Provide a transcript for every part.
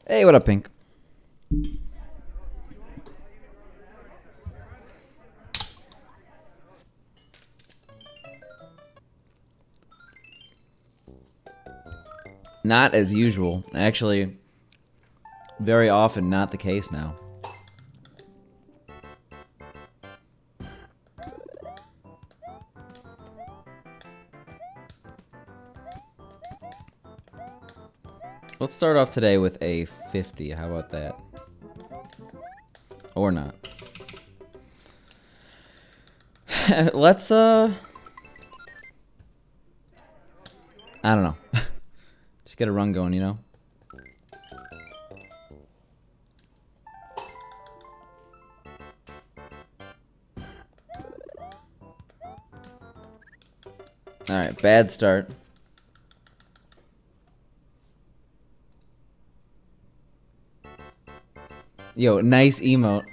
Hey, what up, Pink? Not as usual. Actually, very often not the case now. Let's start off today with a 50. How about that? Or not. Let's, I don't know. Just get a run going, you know? Alright, bad start. Yo, nice emote.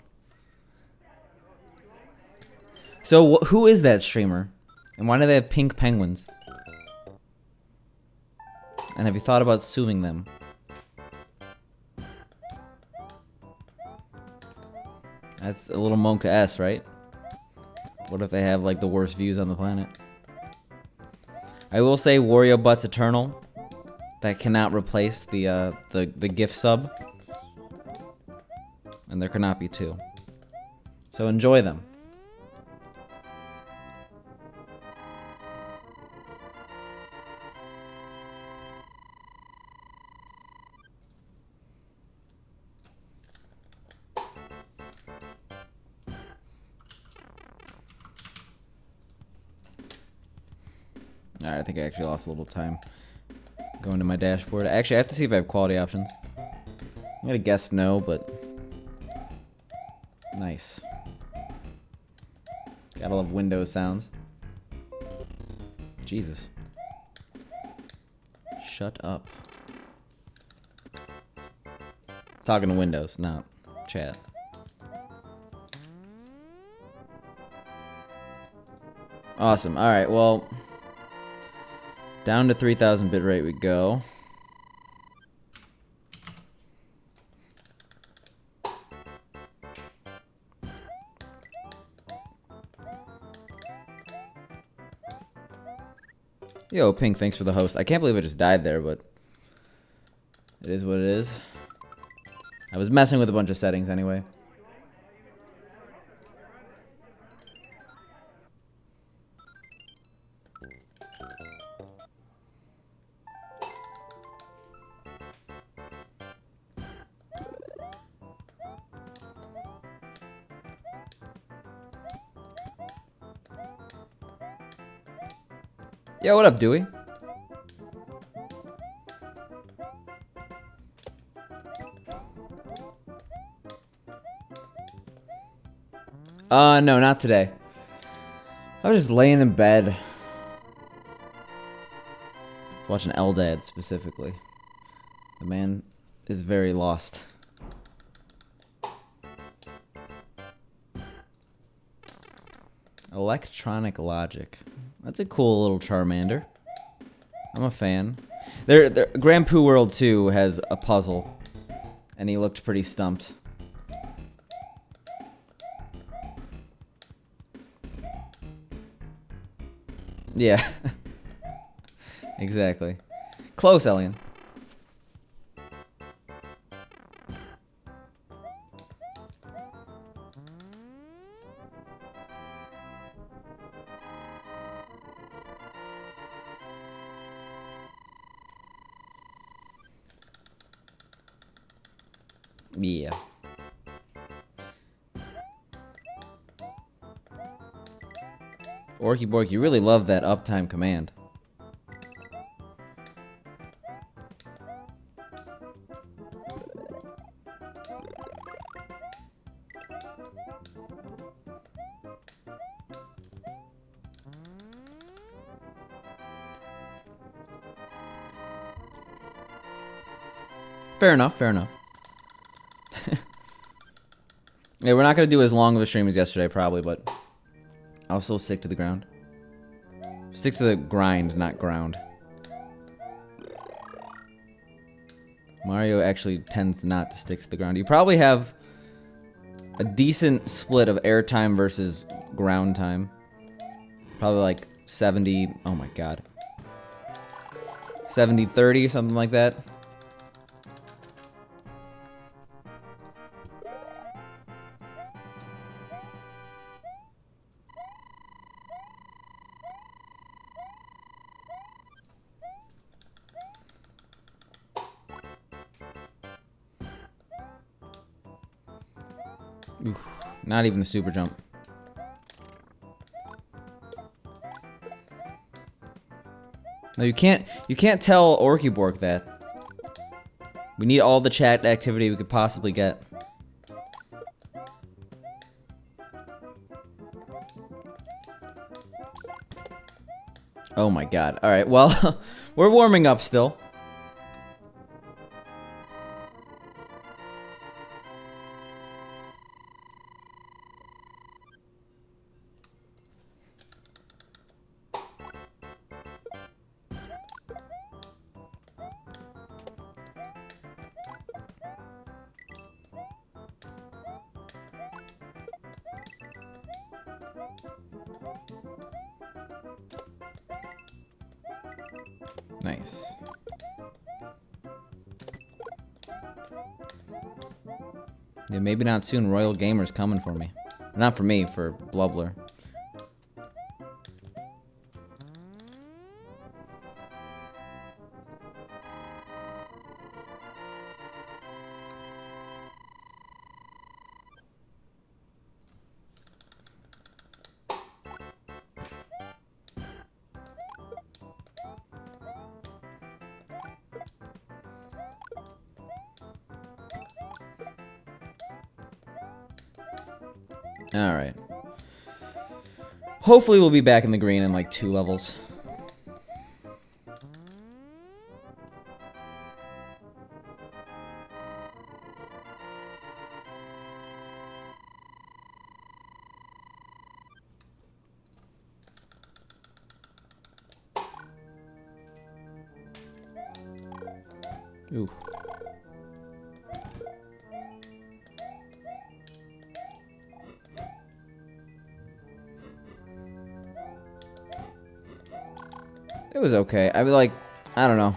So, who is that streamer? And why do they have pink penguins? And have you thought about suing them? That's a little Monka S, right? What if they have, like, the worst views on the planet? I will say Wario Butts Eternal. That cannot replace the GIF sub. And there cannot be two. So enjoy them. Alright, I think I actually lost a little time going to my dashboard. Actually, I have to see if I have quality options. I'm gonna guess no, but... Nice. Gotta love Windows sounds. Jesus. Shut up. Talking to Windows, not chat. Awesome. Alright, well... Down to 3000 bitrate we go. Yo, Pink, thanks for the host. I can't believe I just died there, but it is what it is. I was messing with a bunch of settings anyway. Yo, what up, Dewey? No, not today. I was just laying in bed. Watching Eldad specifically. The man is very lost. Electronic Logic. That's a cool little Charmander. I'm a fan. Grand Poo World 2 has a puzzle, and he looked pretty stumped. Yeah. Exactly. Close, Elian. Yeah. Orky Borky, you really love that uptime command. Fair enough, fair enough. Yeah, we're not going to do as long of a stream as yesterday, probably, but I'll still stick to the ground. Stick to the grind, not ground. Mario actually tends not to stick to the ground. You probably have a decent split of air time versus ground time. Probably like 70, oh my god. 70-30, something like that. Oof, not even a super jump. No, you can't tell Orkyborg that. We need all the chat activity we could possibly get. Oh my god. Alright, well, we're warming up still. Nice. Yeah, maybe not soon. Royal Gamer's coming for me. Not for me, for Blubbler. Alright. Hopefully we'll be back in the green in like 2 levels. Ooh. It was okay. I mean, like, I don't know.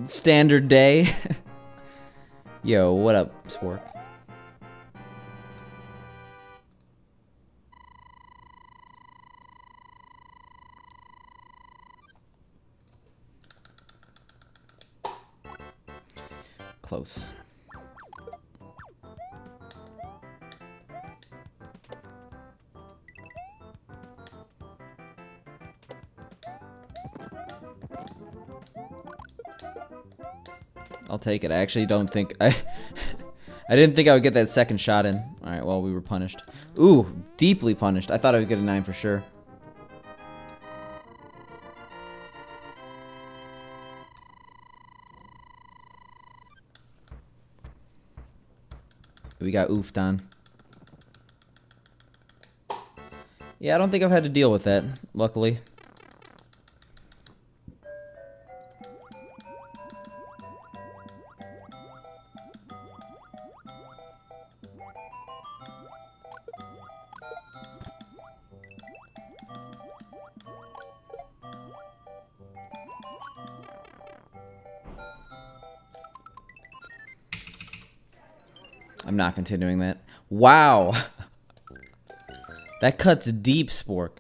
Standard day. Yo, what up, Spork? Close. I'll take it. I actually don't think I didn't think I would get that second shot in. Alright, well, we were punished. Ooh, deeply punished. I thought I would get a 9 for sure. We got oofed on. Yeah, I don't think I've had to deal with that, luckily. I'm not continuing that. Wow. That cuts deep, Spork.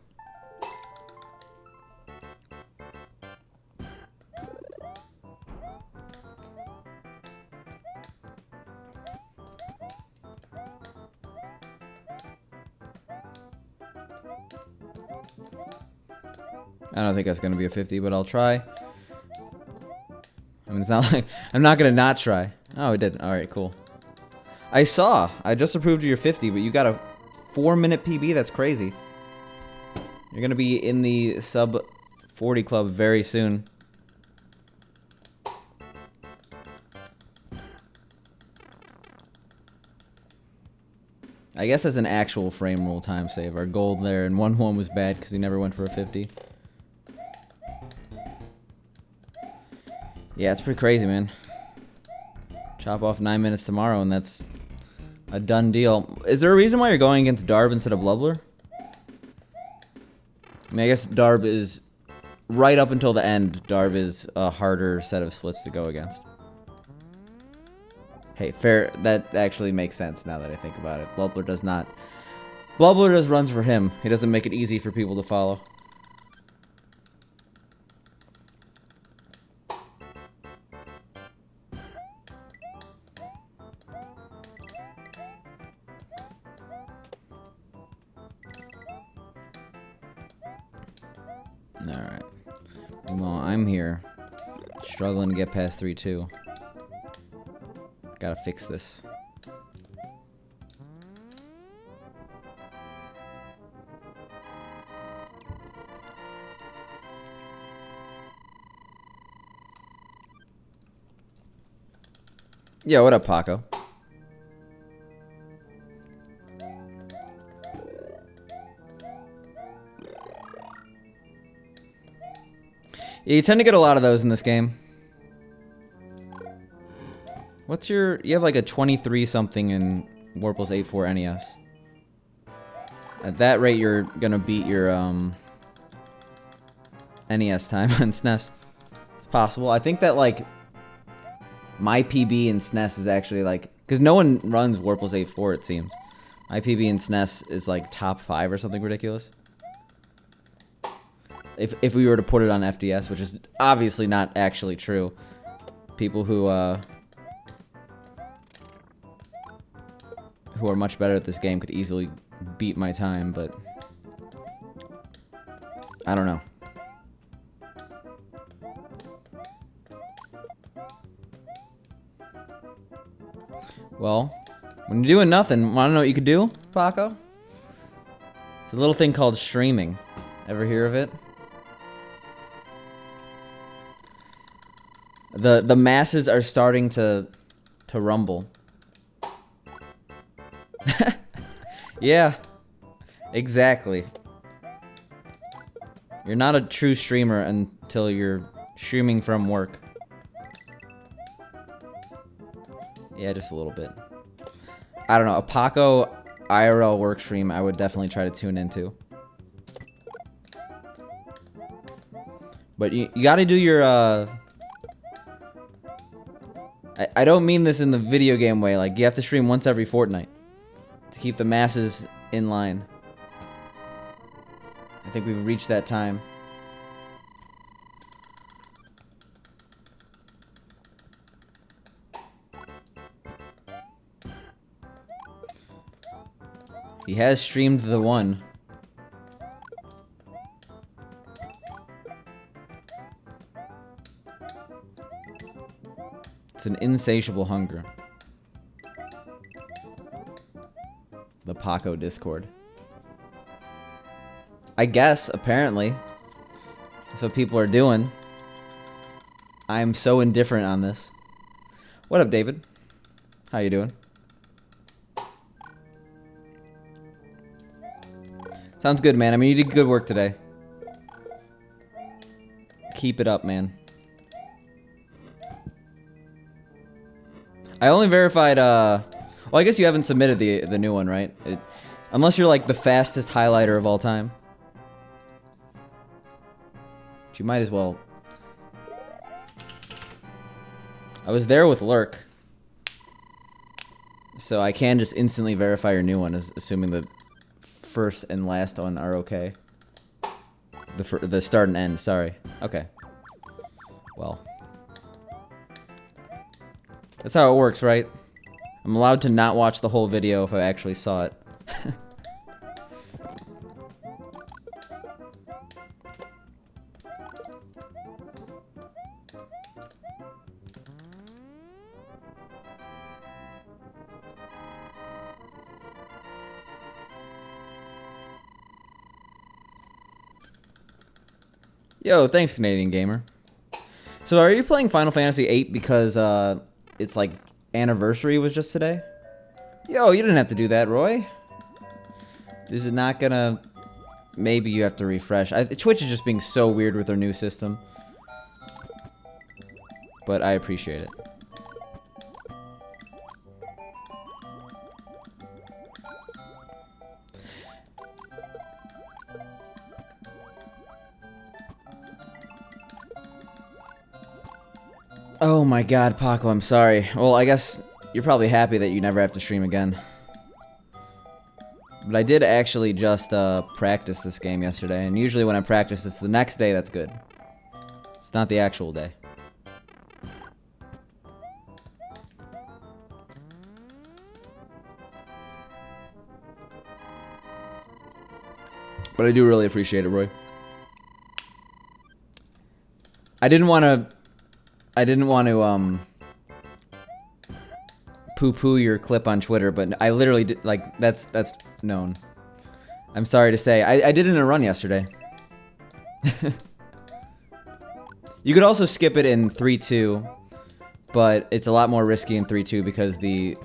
I don't think that's going to be a 50, but I'll try. I mean, it's not like... I'm not going to not try. Oh, it did. Alright, cool. I just approved of your 50, but you got a 4-minute PB? That's crazy. You're gonna be in the sub 40 club very soon. I guess that's an actual frame rule time save. Our gold there and 1-1 was bad because we never went for a 50. Yeah, it's pretty crazy, man. Chop off 9 minutes tomorrow, and that's a done deal. Is there a reason why you're going against Darb instead of Blubbler? I mean, I guess Darb is... Right up until the end, Darb is a harder set of splits to go against. Hey, fair. That actually makes sense now that I think about it. Blubbler does not... Blubbler just runs for him. He doesn't make it easy for people to follow. Alright. Well, I'm here. Struggling to get past 3-2. Gotta fix this. Yo, what up, Paco? Yeah, you tend to get a lot of those in this game. What's your... You have like a 23 something in Warpless 8.4 NES. At that rate, you're gonna beat your NES time on SNES. It's possible. I think that like my PB in SNES is actually like... Because no one runs Warpless 8.4, it seems. My PB in SNES is like top 5 or something ridiculous. If we were to put it on FDS, which is obviously not actually true. People who are much better at this game could easily beat my time, but I don't know. Well, when you're doing nothing, wanna know what you could do, Paco? It's a little thing called streaming. Ever hear of it? The masses are starting to rumble. Yeah, exactly. You're not a true streamer until you're streaming from work. Yeah, just a little bit. I don't know, a Paco IRL work stream I would definitely try to tune into. But you gotta do your, I don't mean this in the video game way, like, you have to stream once every fortnight to keep the masses in line. I think we've reached that time. He has streamed the one. It's an insatiable hunger. The Paco Discord. I guess, apparently. That's what people are doing. I'm so indifferent on this. What up, David? How you doing? Sounds good, man. I mean, you did good work today. Keep it up, man. I only verified, well, I guess you haven't submitted the new one, right? Unless you're, like, the fastest highlighter of all time. But you might as well. I was there with Lurk. So I can just instantly verify your new one, assuming the first and last one are okay. The start and end, sorry. Okay. Well. That's how it works, right? I'm allowed to not watch the whole video if I actually saw it. Yo, thanks, Canadian Gamer. So are you playing Final Fantasy VIII because it's like anniversary was just today? Yo, you didn't have to do that, Roy. Is it not gonna... Maybe you have to refresh. Twitch is just being so weird with their new system. but I appreciate it. Oh my god, Paco, I'm sorry. Well, I guess you're probably happy that you never have to stream again. But I did actually just practice this game yesterday, and usually when I practice it's the next day that's good. It's not the actual day. But I do really appreciate it, Roy. I didn't want to poo-poo your clip on Twitter, but I literally did, like, that's known. I'm sorry to say. I did it in a run yesterday. You could also skip it in 3-2, but it's a lot more risky in 3-2 because the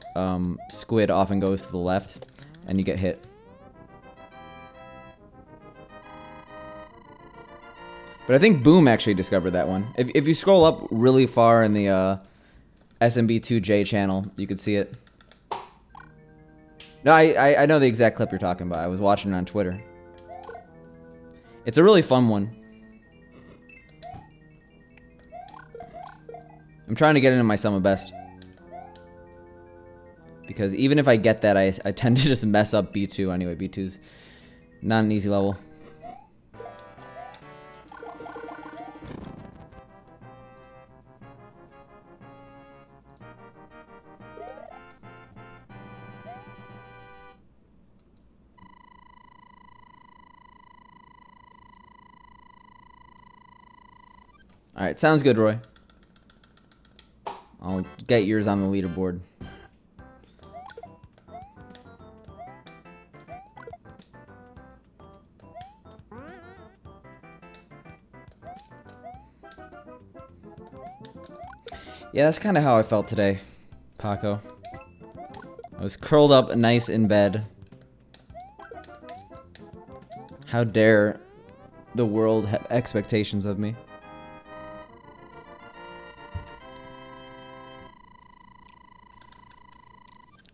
squid often goes to the left, and you get hit. But I think Boom actually discovered that one. If you scroll up really far in the SMB2J channel, you could see it. No, I know the exact clip you're talking about. I was watching it on Twitter. It's a really fun one. I'm trying to get into my summer best. Because even if I get that, I tend to just mess up B2 anyway. B2's not an easy level. Alright, sounds good, Roy. I'll get yours on the leaderboard. Yeah, that's kind of how I felt today, Paco. I was curled up nice in bed. How dare the world have expectations of me?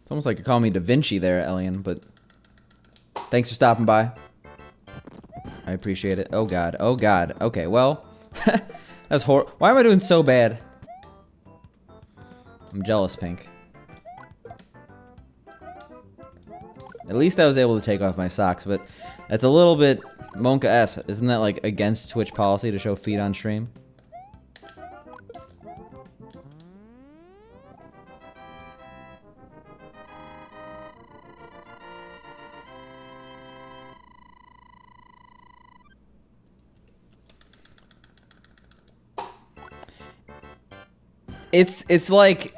It's almost like you're calling me Da Vinci there, Elian, but thanks for stopping by. I appreciate it. Oh god, oh god. Okay, well, that's horrible. Why am I doing so bad? I'm jealous, Pink. At least I was able to take off my socks, but that's a little bit Monka-esque. Isn't that like against Twitch policy to show feet on stream? It's like,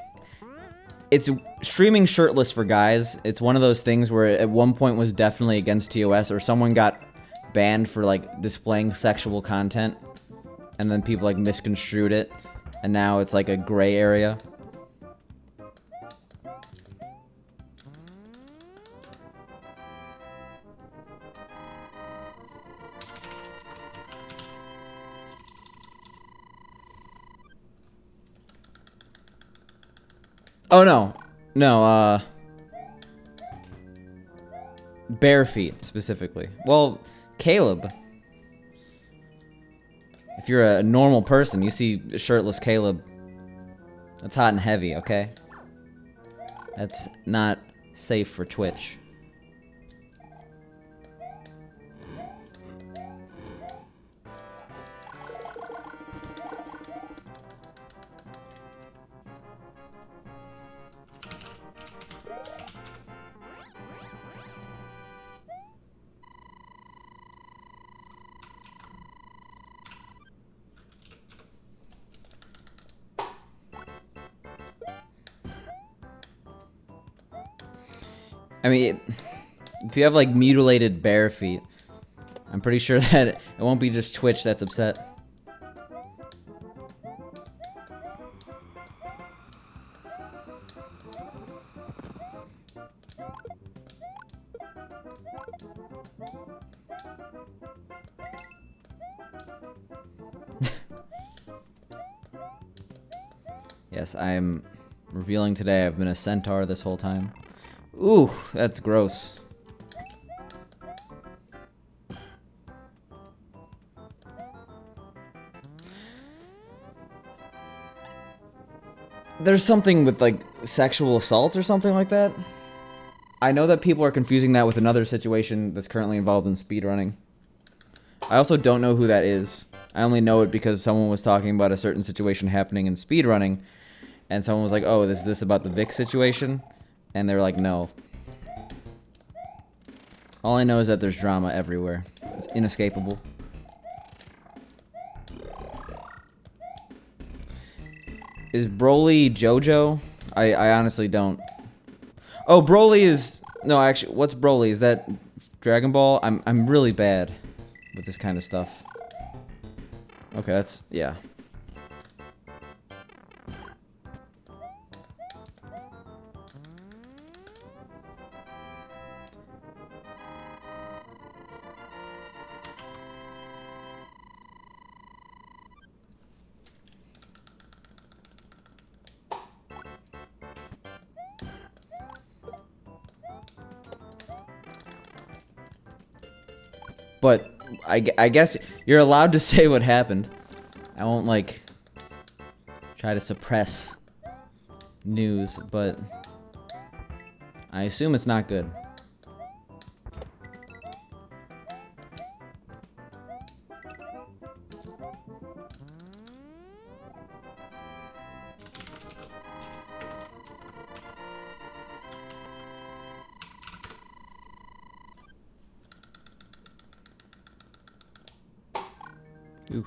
it's streaming shirtless for guys. It's one of those things where at one point was definitely against TOS, or someone got banned for like displaying sexual content, and then people like misconstrued it, and now it's like a gray area. Oh no. No, bare feet, specifically. Well, Caleb. If you're a normal person, you see shirtless Caleb. That's hot and heavy, okay? That's not safe for Twitch. I mean, if you have like mutilated bare feet, I'm pretty sure that it won't be just Twitch that's upset. Yes, I'm revealing today I've been a centaur this whole time. Ooh, that's gross. There's something with, like, sexual assault or something like that. I know that people are confusing that with another situation that's currently involved in speedrunning. I also don't know who that is. I only know it because someone was talking about a certain situation happening in speedrunning, and someone was like, oh, is this about the Vic situation? And they were like, no. All I know is that there's drama everywhere. It's inescapable. Is Broly JoJo? I honestly don't. Oh, Broly is... No, actually, what's Broly? Is that Dragon Ball? I'm really bad with this kind of stuff. Okay, that's... yeah. But I guess you're allowed to say what happened. I won't, like, try to suppress news, but I assume it's not good. Ooh.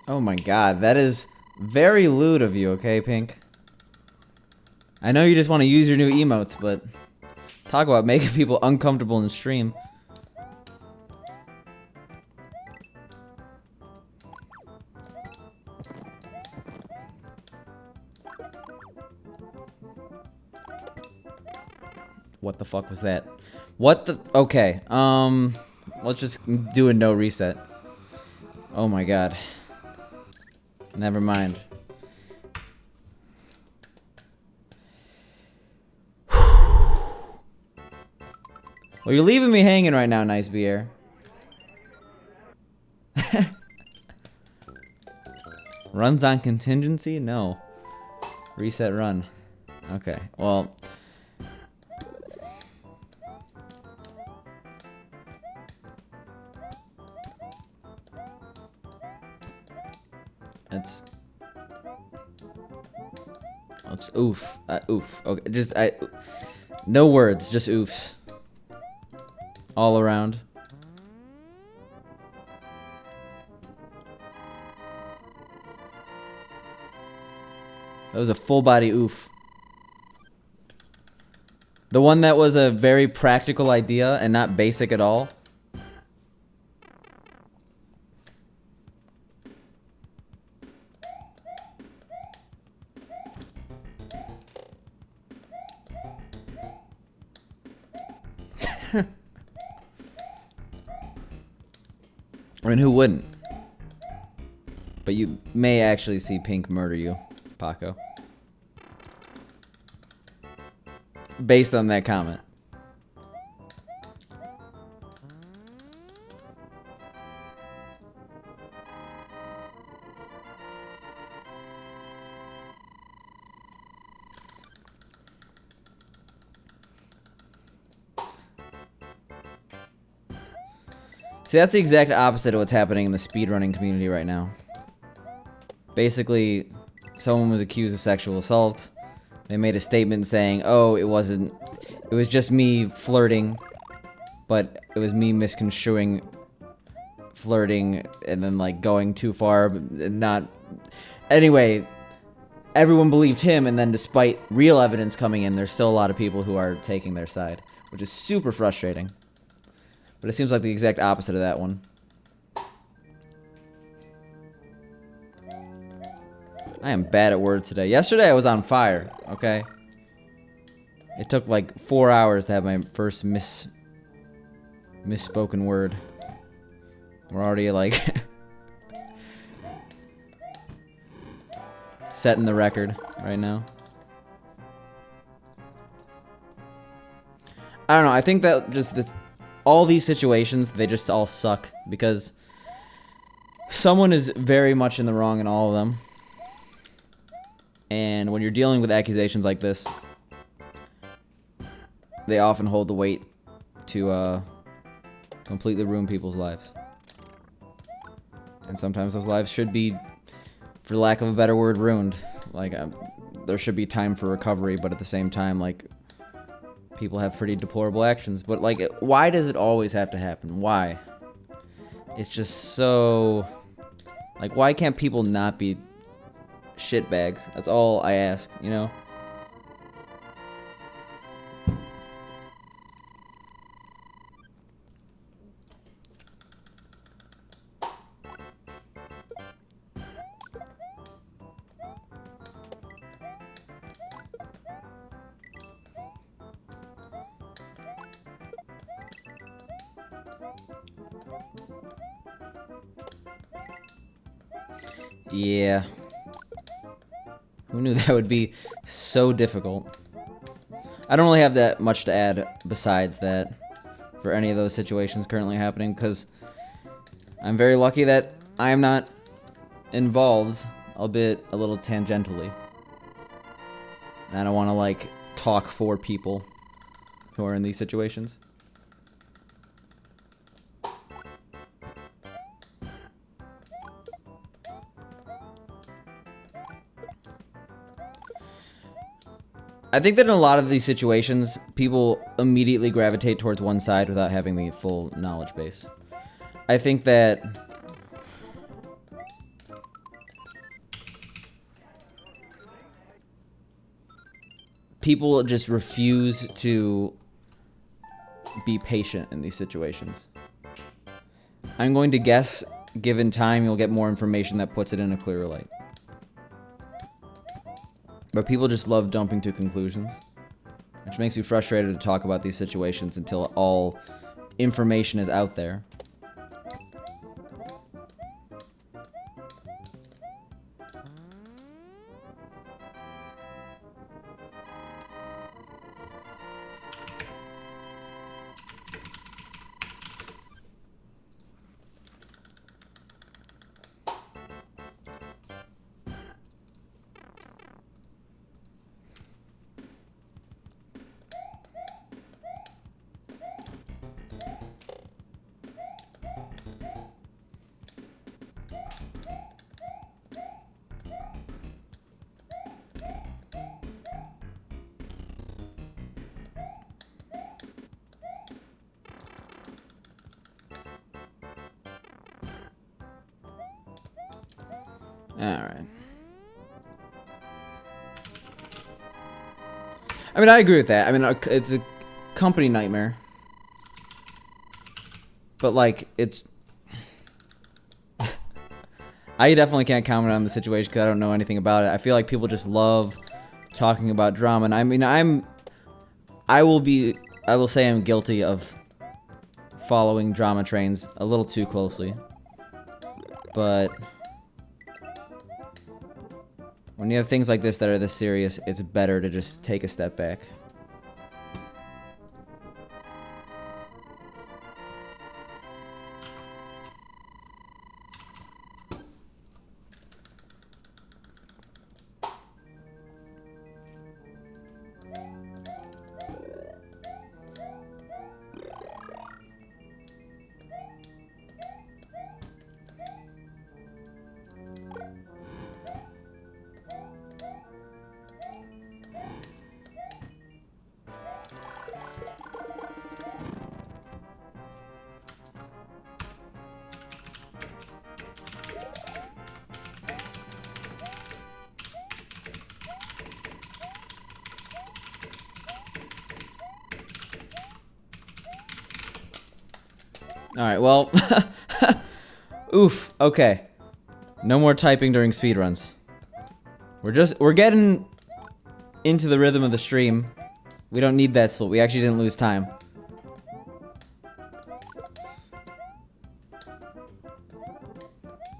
Oh my god, that is very lewd of you, okay, Pink? I know you just want to use your new emotes, but talk about making people uncomfortable in stream. What the fuck was that? What the... Okay, let's just do a no reset. Oh my god. Never mind. Well, you're leaving me hanging right now, Nice Beer. Runs on contingency? No. Reset run. Okay, well... It's oof. Oof. Okay, just no words, just oofs. All around. That was a full body oof. The one that was a very practical idea and not basic at all. I mean, who wouldn't? But you may actually see Pink murder you, Paco. Based on that comment. See, that's the exact opposite of what's happening in the speedrunning community right now. Basically, someone was accused of sexual assault. They made a statement saying, oh, it was just me flirting, but it was me misconstruing flirting and then like going too far, and not. Anyway, everyone believed him, and then despite real evidence coming in, there's still a lot of people who are taking their side, which is super frustrating. But it seems like the exact opposite of that one. I am bad at words today. Yesterday I was on fire, okay? It took like 4 hours to have my first misspoken word. We're already like setting the record right now. I don't know, I think that just all these situations, they just all suck because someone is very much in the wrong in all of them. And when you're dealing with accusations like this, they often hold the weight to completely ruin people's lives. And sometimes those lives should be, for lack of a better word, ruined. Like, there should be time for recovery, but at the same time, like, people have pretty deplorable actions. But, like, why does it always have to happen? Why? It's just so... Like, why can't people not be shitbags? That's all I ask, you know? Yeah. Who knew that would be so difficult? I don't really have that much to add besides that for any of those situations currently happening, because I'm very lucky that I'm not involved, albeit a little tangentially. And I don't want to, like, talk for people who are in these situations. I think that in a lot of these situations, people immediately gravitate towards one side without having the full knowledge base. I think that people just refuse to be patient in these situations. I'm going to guess, given time, you'll get more information that puts it in a clearer light. But people just love jumping to conclusions, which makes me frustrated to talk about these situations until all information is out there. Alright. I mean, I agree with that. I mean, it's a company nightmare. But, like, it's... I definitely can't comment on the situation because I don't know anything about it. I feel like people just love talking about drama. And I mean, I will say I'm guilty of following drama trains a little too closely. But when you have things like this that are this serious, it's better to just take a step back. Alright, well... Oof, okay. No more typing during speedruns. We're getting into the rhythm of the stream. We don't need that split. We actually didn't lose time.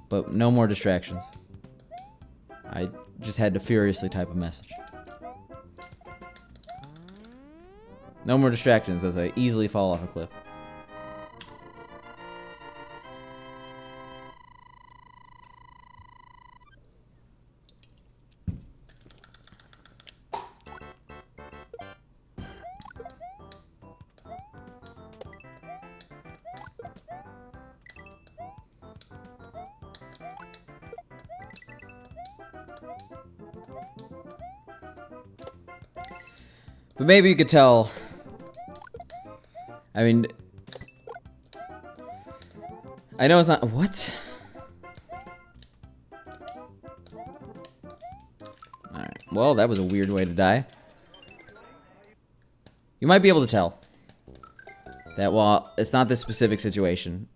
But no more distractions. I just had to furiously type a message. No more distractions as I easily fall off a cliff. But maybe you could tell. I mean, I know it's not. What? Alright. Well, that was a weird way to die. You might be able to tell that while it's not this specific situation,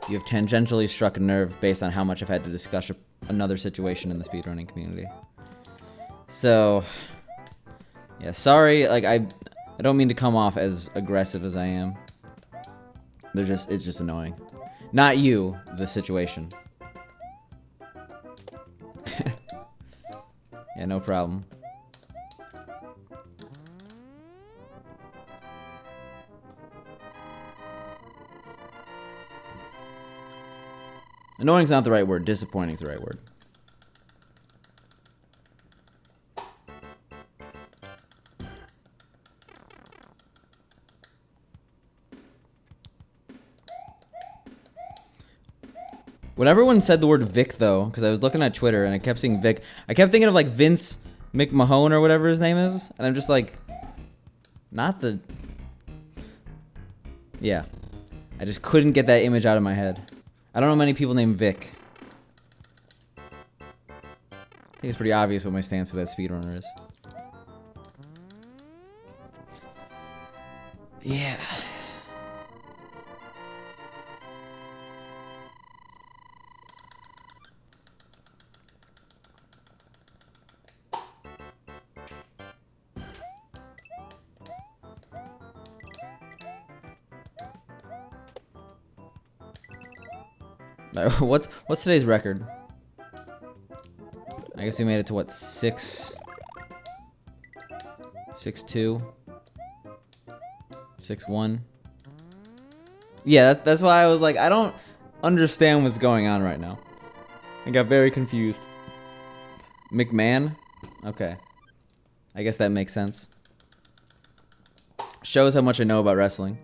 you have tangentially struck a nerve based on how much I've had to discuss another situation in the speedrunning community. So. Yeah, sorry, like, I don't mean to come off as aggressive as I am. It's just annoying. Not you, the situation. Yeah, no problem. Annoying's not the right word, disappointing's the right word. When everyone said the word Vic, though, because I was looking at Twitter and I kept seeing Vic, I kept thinking of like Vince McMahon or whatever his name is, and I'm just like, not the... Yeah. I just couldn't get that image out of my head. I don't know many people named Vic. I think it's pretty obvious what my stance for that speedrunner is. Yeah. What's today's record? I guess we made it to what, 6-2? 6-1? Yeah, that's why I was like, I don't understand what's going on right now. I got very confused. McMahon? Okay. I guess that makes sense. Shows how much I know about wrestling.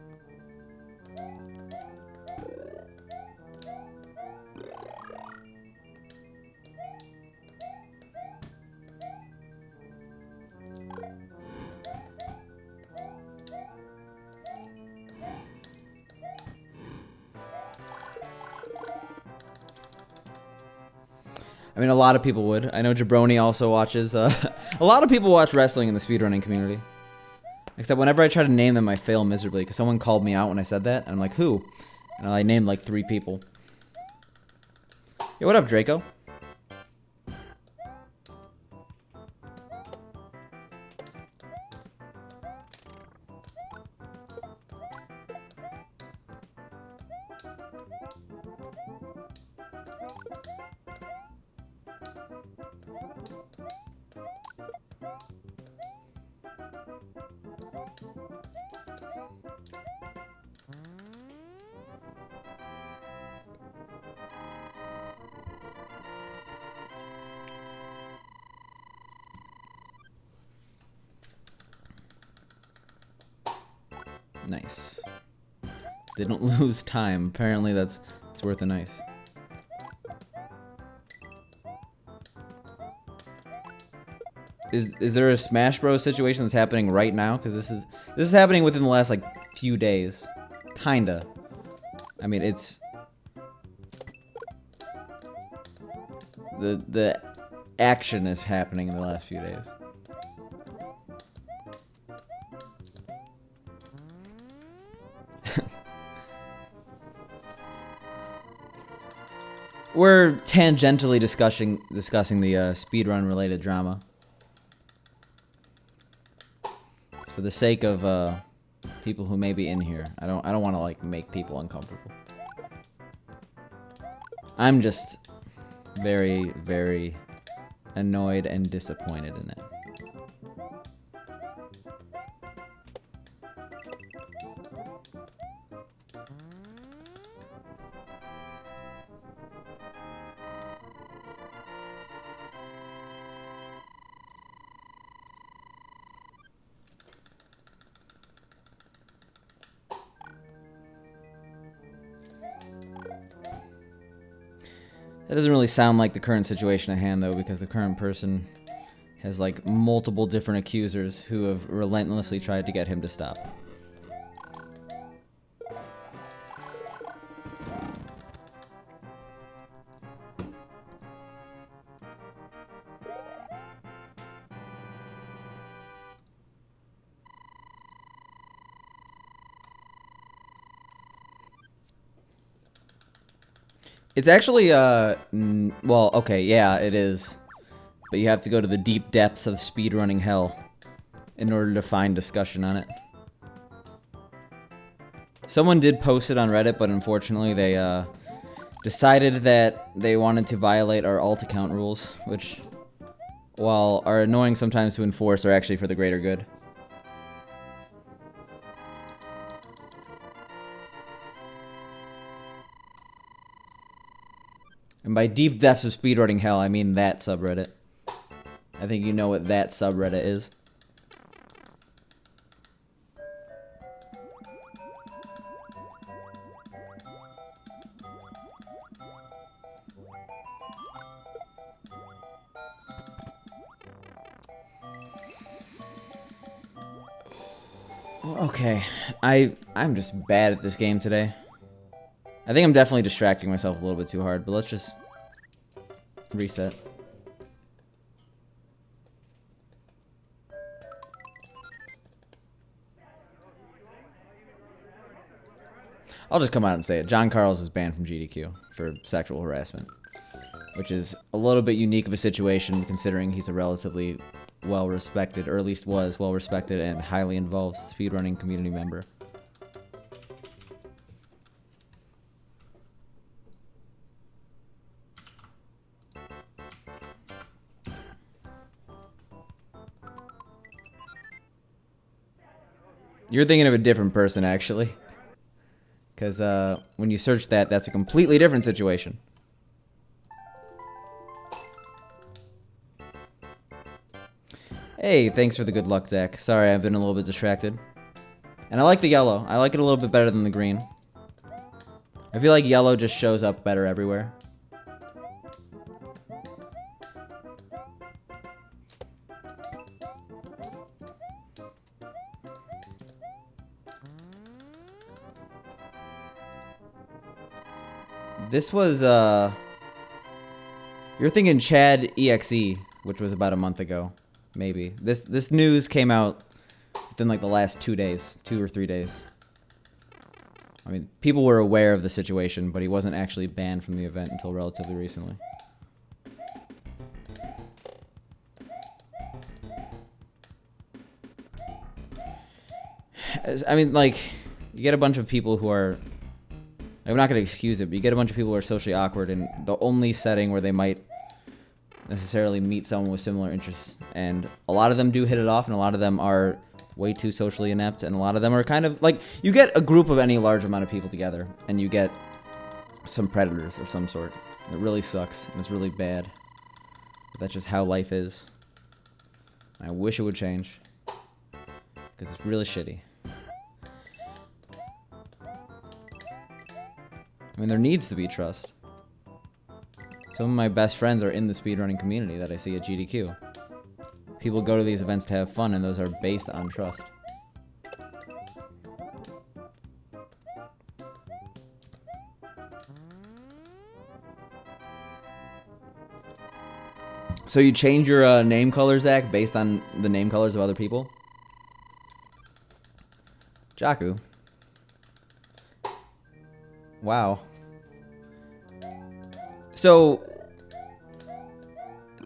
I mean, a lot of people would. I know Jabroni also watches. A lot of people watch wrestling in the speedrunning community. Except whenever I try to name them, I fail miserably. Because someone called me out when I said that. And I'm like, who? And I named like 3 people. Yo, what up, Draco? Nice. They don't lose time. Apparently it's worth a nice. Is there a Smash Bros situation that's happening right now? Because this is happening within the last like few days. Kinda. I mean, it's the action is happening in the last few days. We're tangentially discussing the speedrun related drama. For the sake of people who may be in here, I don't want to like make people uncomfortable. I'm just very, very annoyed and disappointed in it. That doesn't really sound like the current situation at hand, though, because the current person has, like, multiple different accusers who have relentlessly tried to get him to stop. It's actually, well, okay, yeah, it is. But you have to go to the deep depths of speedrunning hell in order to find discussion on it. Someone did post it on Reddit, but unfortunately they, decided that they wanted to violate our alt account rules, which, while are annoying sometimes to enforce, are actually for the greater good. And by deep depths of speedrunning hell, I mean that subreddit. I think you know what that subreddit is. Okay, I'm just bad at this game today. I think I'm definitely distracting myself a little bit too hard, but let's just reset. I'll just come out and say it. John Carlos is banned from GDQ for sexual harassment, which is a little bit unique of a situation considering he's a relatively well-respected, or at least was well-respected and highly involved speedrunning community member. You're thinking of a different person, actually. Because when you search that, that's a completely different situation. Hey, thanks for the good luck, Zach. Sorry, I've been a little bit distracted. And I like the yellow. I like it a little bit better than the green. I feel like yellow just shows up better everywhere. This was, you're thinking Chad EXE, which was about a month ago, maybe. This news came out within, like, the last 2 days, 2 or 3 days. I mean, people were aware of the situation, but he wasn't actually banned from the event until relatively recently. I mean, like, you get a bunch of people who are... I'm not going to excuse it, but you get a bunch of people who are socially awkward in the only setting where they might necessarily meet someone with similar interests. And a lot of them do hit it off, and a lot of them are way too socially inept, and a lot of them are kind of, like, you get a group of any large amount of people together, and you get some predators of some sort. It really sucks, and it's really bad. But that's just how life is. I wish it would change, because it's really shitty. I mean, there needs to be trust. Some of my best friends are in the speedrunning community that I see at GDQ. People go to these events to have fun, and those are based on trust. So you change your name color, Zach, based on the name colors of other people? Jaku. Wow. So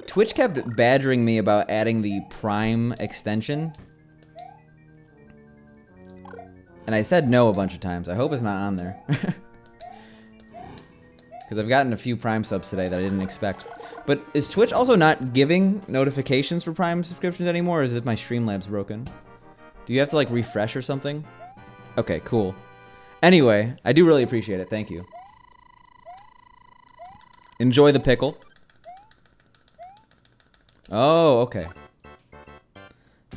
Twitch kept badgering me about adding the Prime extension. And I said no a bunch of times. I hope it's not on there. Because I've gotten a few Prime subs today that I didn't expect. But is Twitch also not giving notifications for Prime subscriptions anymore, or is it my Streamlabs broken? Do you have to, like, refresh or something? Okay, cool. Anyway, I do really appreciate it. Thank you. Enjoy the pickle. Oh, okay.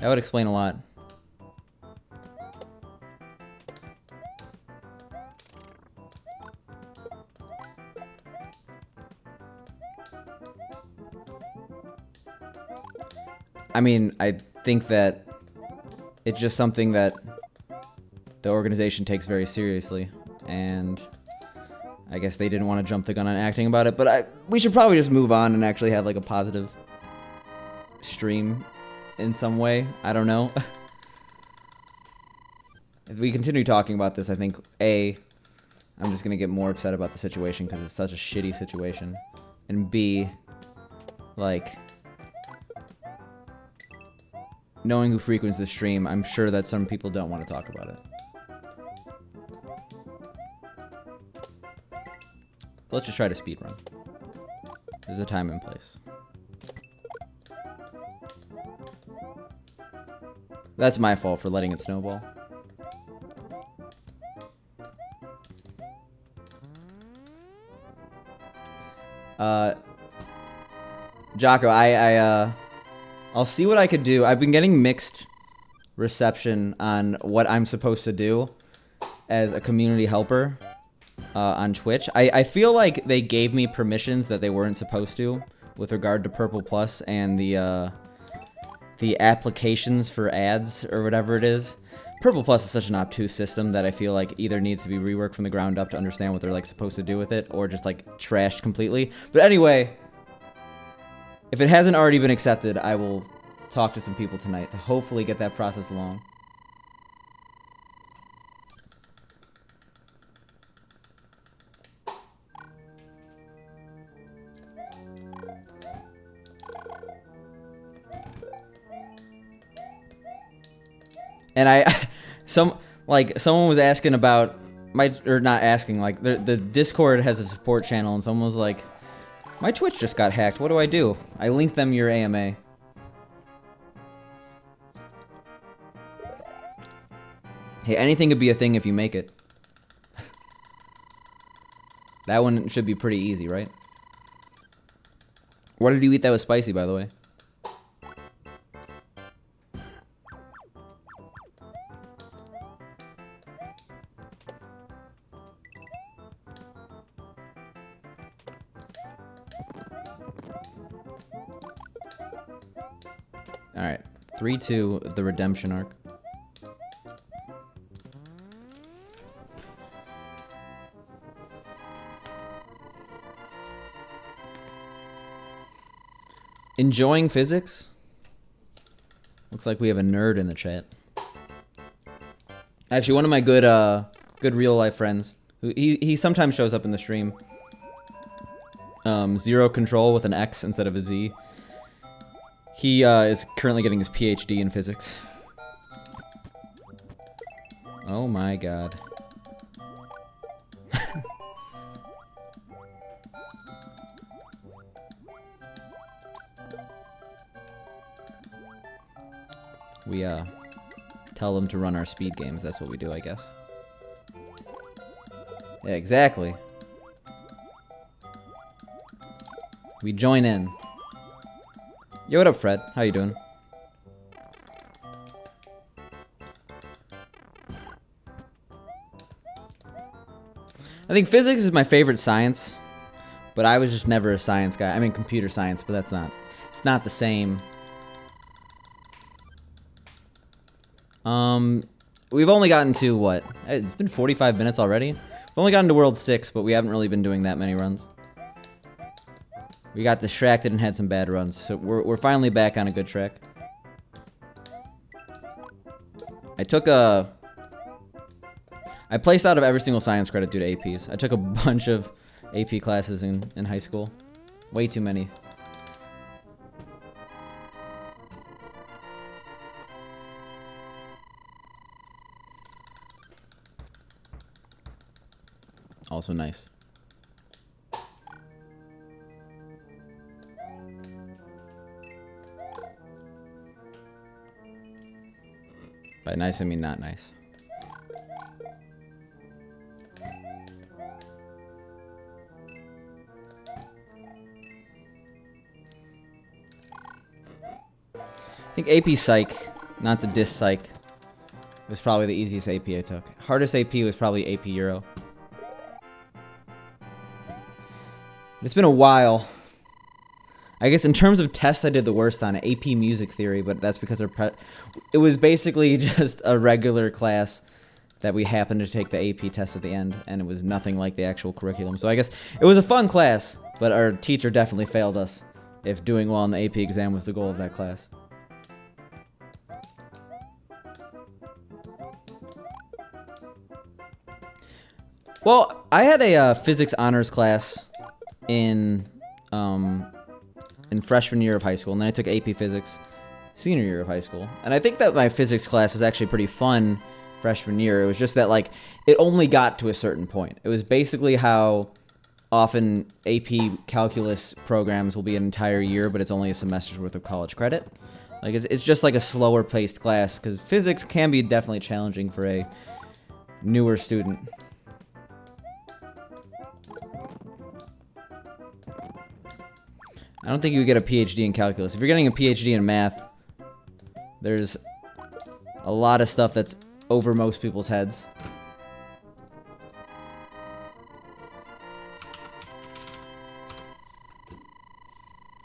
That would explain a lot. I mean, I think that it's just something that the organization takes very seriously, and I guess they didn't want to jump the gun on acting about it, but we should probably just move on and actually have like a positive stream in some way. I don't know. If we continue talking about this, I think A, I'm just gonna get more upset about the situation because it's such a shitty situation, and B, like, knowing who frequents the stream, I'm sure that some people don't want to talk about it. So let's just try to speedrun. There's a time and place. That's my fault for letting it snowball. Jocko, I'll see what I could do. I've been getting mixed reception on what I'm supposed to do as a community helper on Twitch. I feel like they gave me permissions that they weren't supposed to with regard to Purple Plus and the applications for ads or whatever it is. Purple Plus is such an obtuse system that I feel like either needs to be reworked from the ground up to understand what they're like supposed to do with it, or just like trashed completely. But anyway, if it hasn't already been accepted, I will talk to some people tonight to hopefully get that process along. And someone was asking about or not asking, like, the Discord has a support channel, and someone was like, my Twitch just got hacked, what do I do? I linked them your AMA. Hey, anything could be a thing if you make it. That one should be pretty easy, right? What did you eat that was spicy, by the way? Alright, 3-2, the redemption arc. Enjoying physics? Looks like we have a nerd in the chat. Actually, one of my good real life friends, who he sometimes shows up in the stream. Zero Control with an X instead of a Z. He is currently getting his PhD in physics. Oh my god. We tell them to run our speed games. That's what we do, I guess. Yeah, exactly. We join in. Yo, what up, Fred? How you doing? I think physics is my favorite science, but I was just never a science guy. I mean, computer science, but it's not the same. We've only gotten to, what? It's been 45 minutes already? We've only gotten to World 6, but we haven't really been doing that many runs. We got distracted and had some bad runs, so we're finally back on a good track. I placed out of every single science credit due to APs. I took a bunch of AP classes in high school. Way too many. Also nice. By nice, I mean not nice. I think AP Psych, not the Dis Psych, was probably the easiest AP I took. Hardest AP was probably AP Euro. It's been a while. I guess in terms of tests, I did the worst on it. AP Music Theory, but that's because it was basically just a regular class that we happened to take the AP test at the end, and it was nothing like the actual curriculum. So I guess it was a fun class, but our teacher definitely failed us if doing well on the AP exam was the goal of that class. Well, I had a physics honors class in freshman year of high school, and then I took AP Physics senior year of high school. And I think that my physics class was actually pretty fun freshman year. It was just that, like, it only got to a certain point. It was basically how often AP calculus programs will be an entire year, but it's only a semester's worth of college credit. Like, it's just like a slower paced class, because physics can be definitely challenging for a newer student. I don't think you would get a PhD in calculus. If you're getting a PhD in math, there's a lot of stuff that's over most people's heads.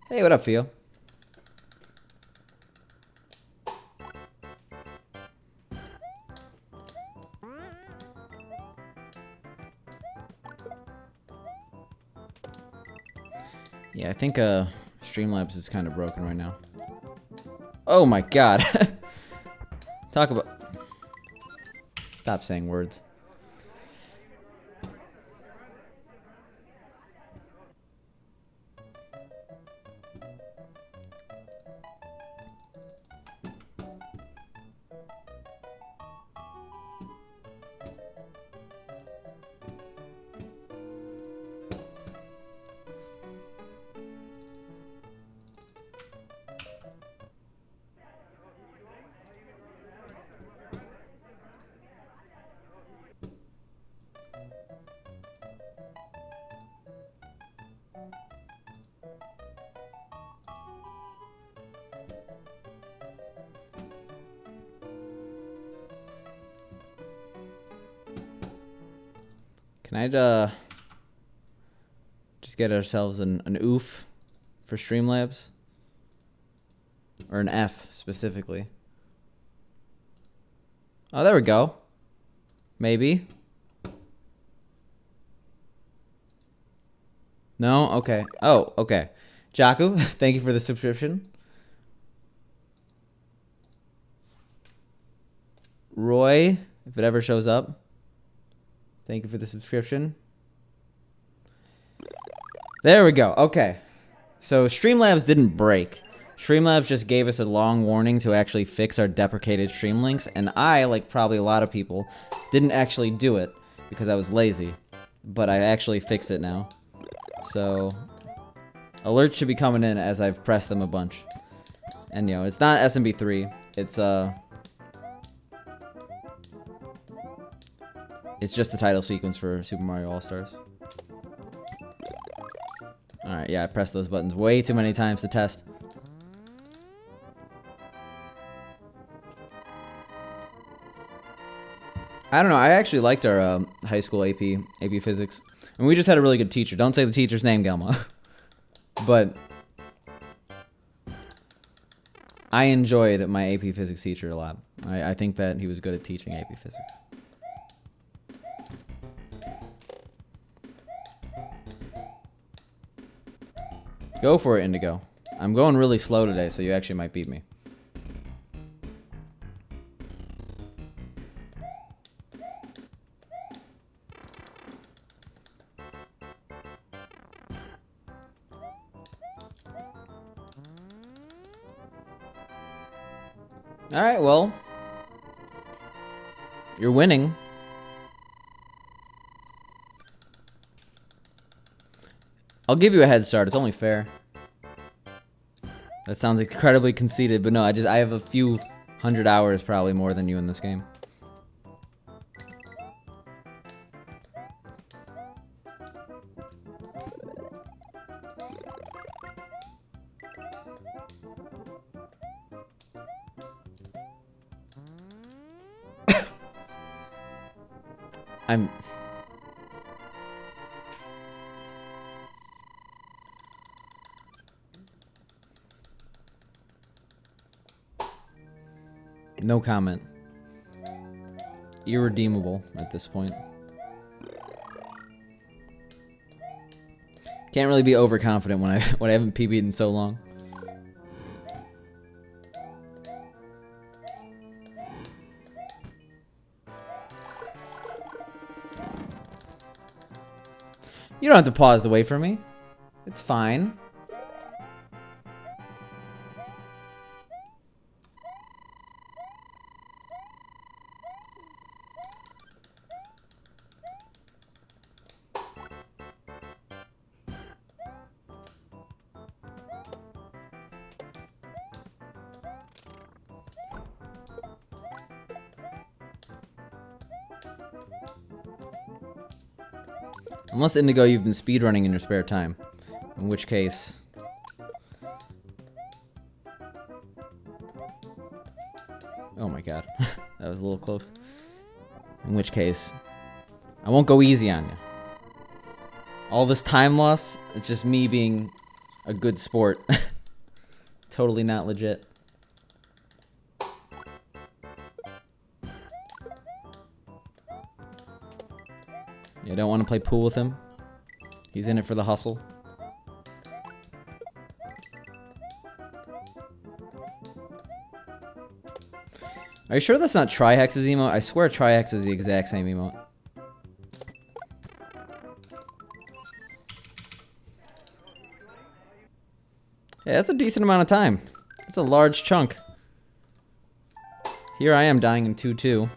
Hey, what up, Theo? Yeah, I think Streamlabs is kind of broken right now. Oh my god. Talk about... Stop saying words. Can I just get ourselves an oof for Streamlabs? Or an F, specifically. Oh, there we go. Maybe. No? Okay. Oh, okay. Jaku, thank you for the subscription. Roy, if it ever shows up. Thank you for the subscription. There we go. Okay. So Streamlabs didn't break. Streamlabs just gave us a long warning to actually fix our deprecated stream links, and I, like probably a lot of people, didn't actually do it because I was lazy. But I actually fixed it now. So alerts should be coming in as I've pressed them a bunch. And you know, it's not SMB3. It's just the title sequence for Super Mario All-Stars. Alright, yeah, I pressed those buttons way too many times to test. I don't know, I actually liked our high school AP Physics. And we just had a really good teacher. Don't say the teacher's name, Gelma. But I enjoyed my AP Physics teacher a lot. I think that he was good at teaching AP Physics. Go for it, Indigo. I'm going really slow today, so you actually might beat me. Alright, well. You're winning. I'll give you a head start. It's only fair. That sounds incredibly conceited, but no, I have a few hundred hours probably more than you in this game. No comment. Irredeemable at this point. Can't really be overconfident when I haven't PB'd in so long. You don't have to pause to wait for me. It's fine. Unless, Indigo, you've been speedrunning in your spare time. In which case... Oh my god. That was a little close. In which case... I won't go easy on you. All this time loss, it's just me being a good sport. Totally not legit. You don't want to play pool with him? He's in it for the hustle. Are you sure that's not Trihex's emote? I swear Trihex is the exact same emote. Yeah, that's a decent amount of time. That's a large chunk. Here I am dying in 2-2.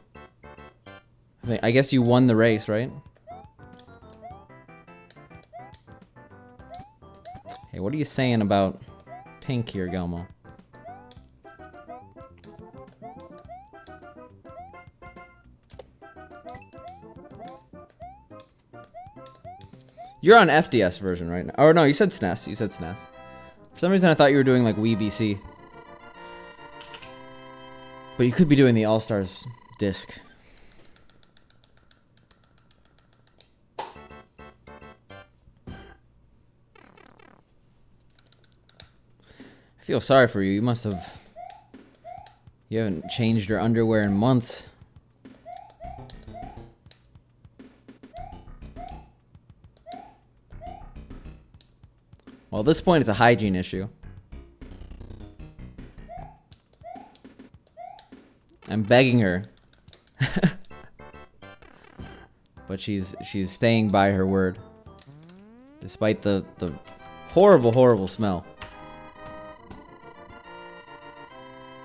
I guess you won the race, right? Hey, what are you saying about pink here, Gelmo? You're on FDS version right now. Oh, no, you said SNES. You said SNES. For some reason, I thought you were doing, like, Wii VC. But you could be doing the All-Stars disc. I feel sorry for you. You must have... You haven't changed your underwear in months. Well, at this point, it's a hygiene issue. I'm begging her. But she's staying by her word. Despite the horrible, horrible smell.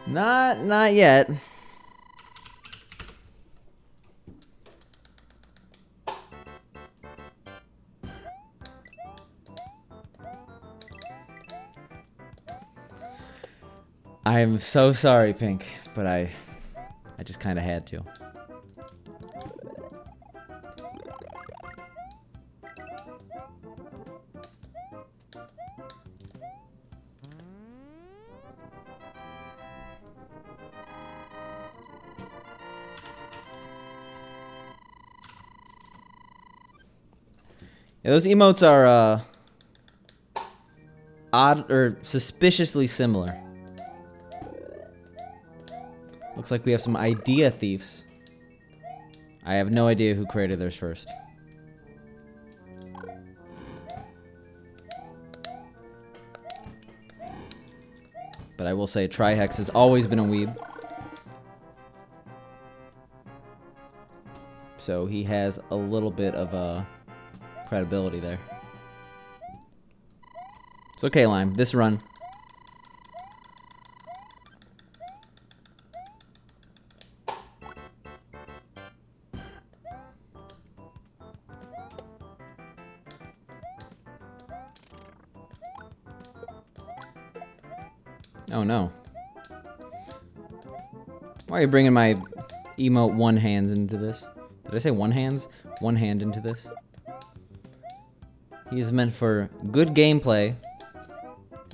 Not yet. I am so sorry, Pink, but I just kind of had to. Yeah, those emotes are odd or suspiciously similar. Looks like we have some idea thieves. I have no idea who created theirs first. But I will say Trihex has always been a weeb. So he has a little bit of credibility there. It's okay, Lime. This run. Oh no. Why are you bringing my emote one hands into this? Did I say one hands? One hand into this? He is meant for good gameplay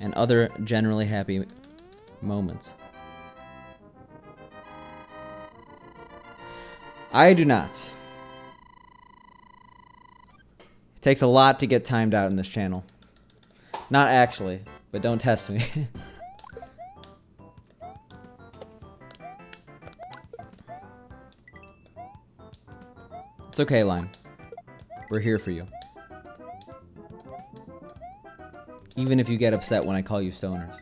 and other generally happy moments. I do not. It takes a lot to get timed out in this channel. Not actually, but don't test me. It's okay, Line. We're here for you. Even if you get upset when I call you stoners.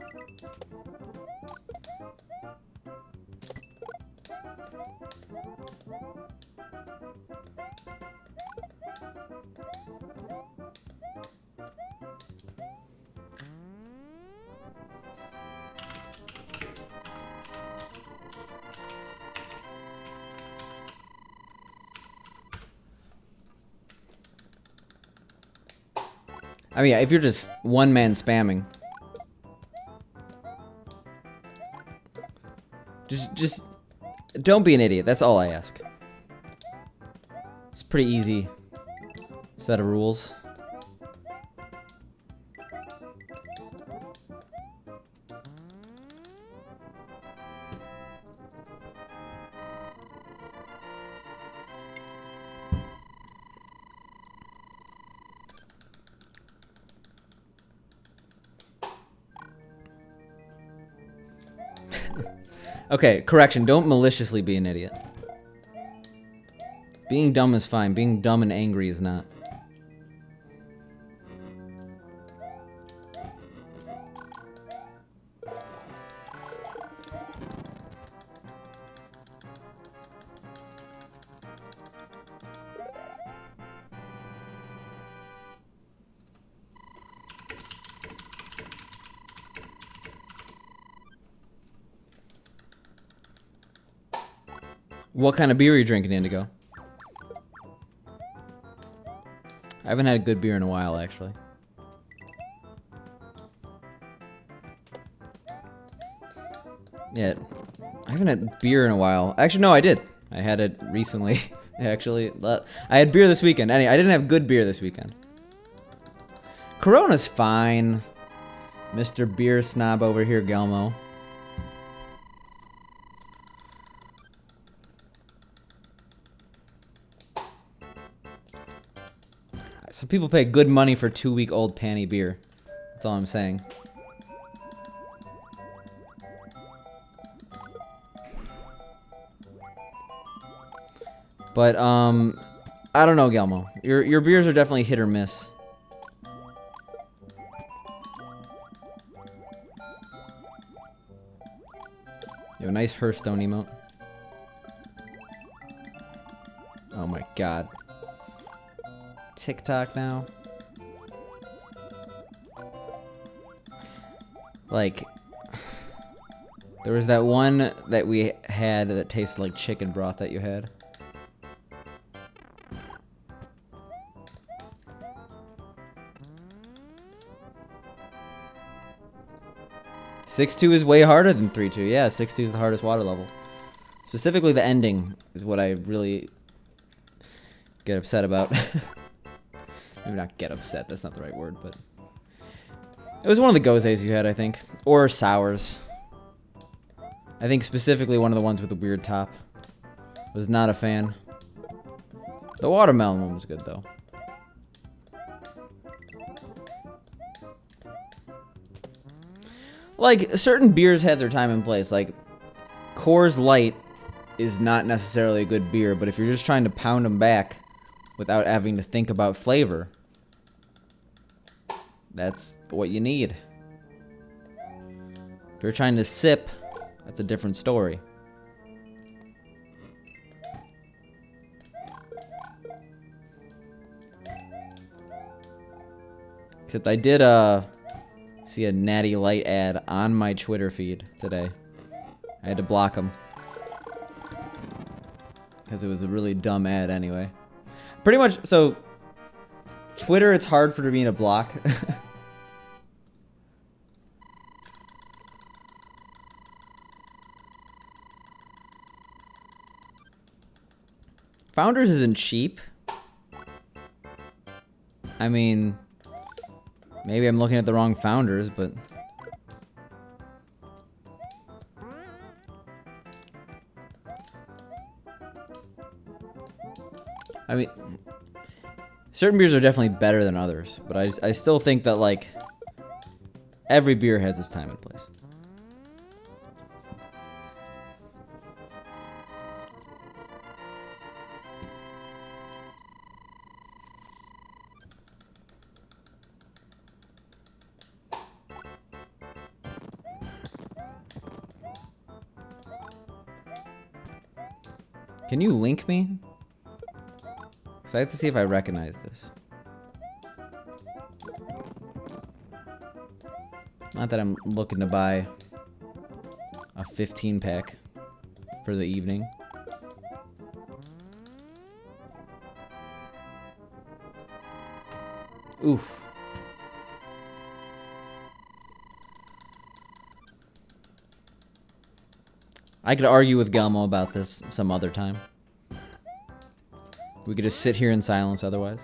I mean, if you're just one-man spamming, just don't be an idiot. That's all I ask. It's a pretty easy set of rules. Okay, correction. Don't maliciously be an idiot. Being dumb is fine. Being dumb and angry is not. What kind of beer are you drinking, Indigo? I haven't had a good beer in a while, actually. Yeah, I haven't had beer in a while. Actually, no, I did. I had it recently, actually. I had beer this weekend. Anyway, I didn't have good beer this weekend. Corona's fine. Mr. Beer Snob over here, Gelmo. Some people pay good money for 2-week-old panty beer. That's all I'm saying. But, I don't know, Gelmo. Your beers are definitely hit or miss. You have a nice Hearthstone emote. Oh my god. TikTok now. Like, there was that one that we had that tasted like chicken broth that you had. (6-2) is way harder than 3-2. Yeah, 6-2 is the hardest water level. Specifically, the ending is what I really get upset about. Maybe not get upset, that's not the right word, but... It was one of the gozes you had, I think. Or sours. I think specifically one of the ones with the weird top. Was not a fan. The watermelon one was good, though. Like, certain beers had their time and place. Like, Coors Light is not necessarily a good beer, but if you're just trying to pound them back without having to think about flavor, that's what you need. If you're trying to sip, that's a different story. Except I did see a Natty Light ad on my Twitter feed today. I had to block them. Because it was a really dumb ad anyway. Pretty much, so... Twitter, it's hard for me to block. Founders isn't cheap. I mean, maybe I'm looking at the wrong Founders, but... I mean, certain beers are definitely better than others, but I still think that, like, every beer has its time and place. Can you link me? So I have to see if I recognize this. Not that I'm looking to buy a 15-pack for the evening. Oof. I could argue with Gelmo about this some other time. We could just sit here in silence otherwise.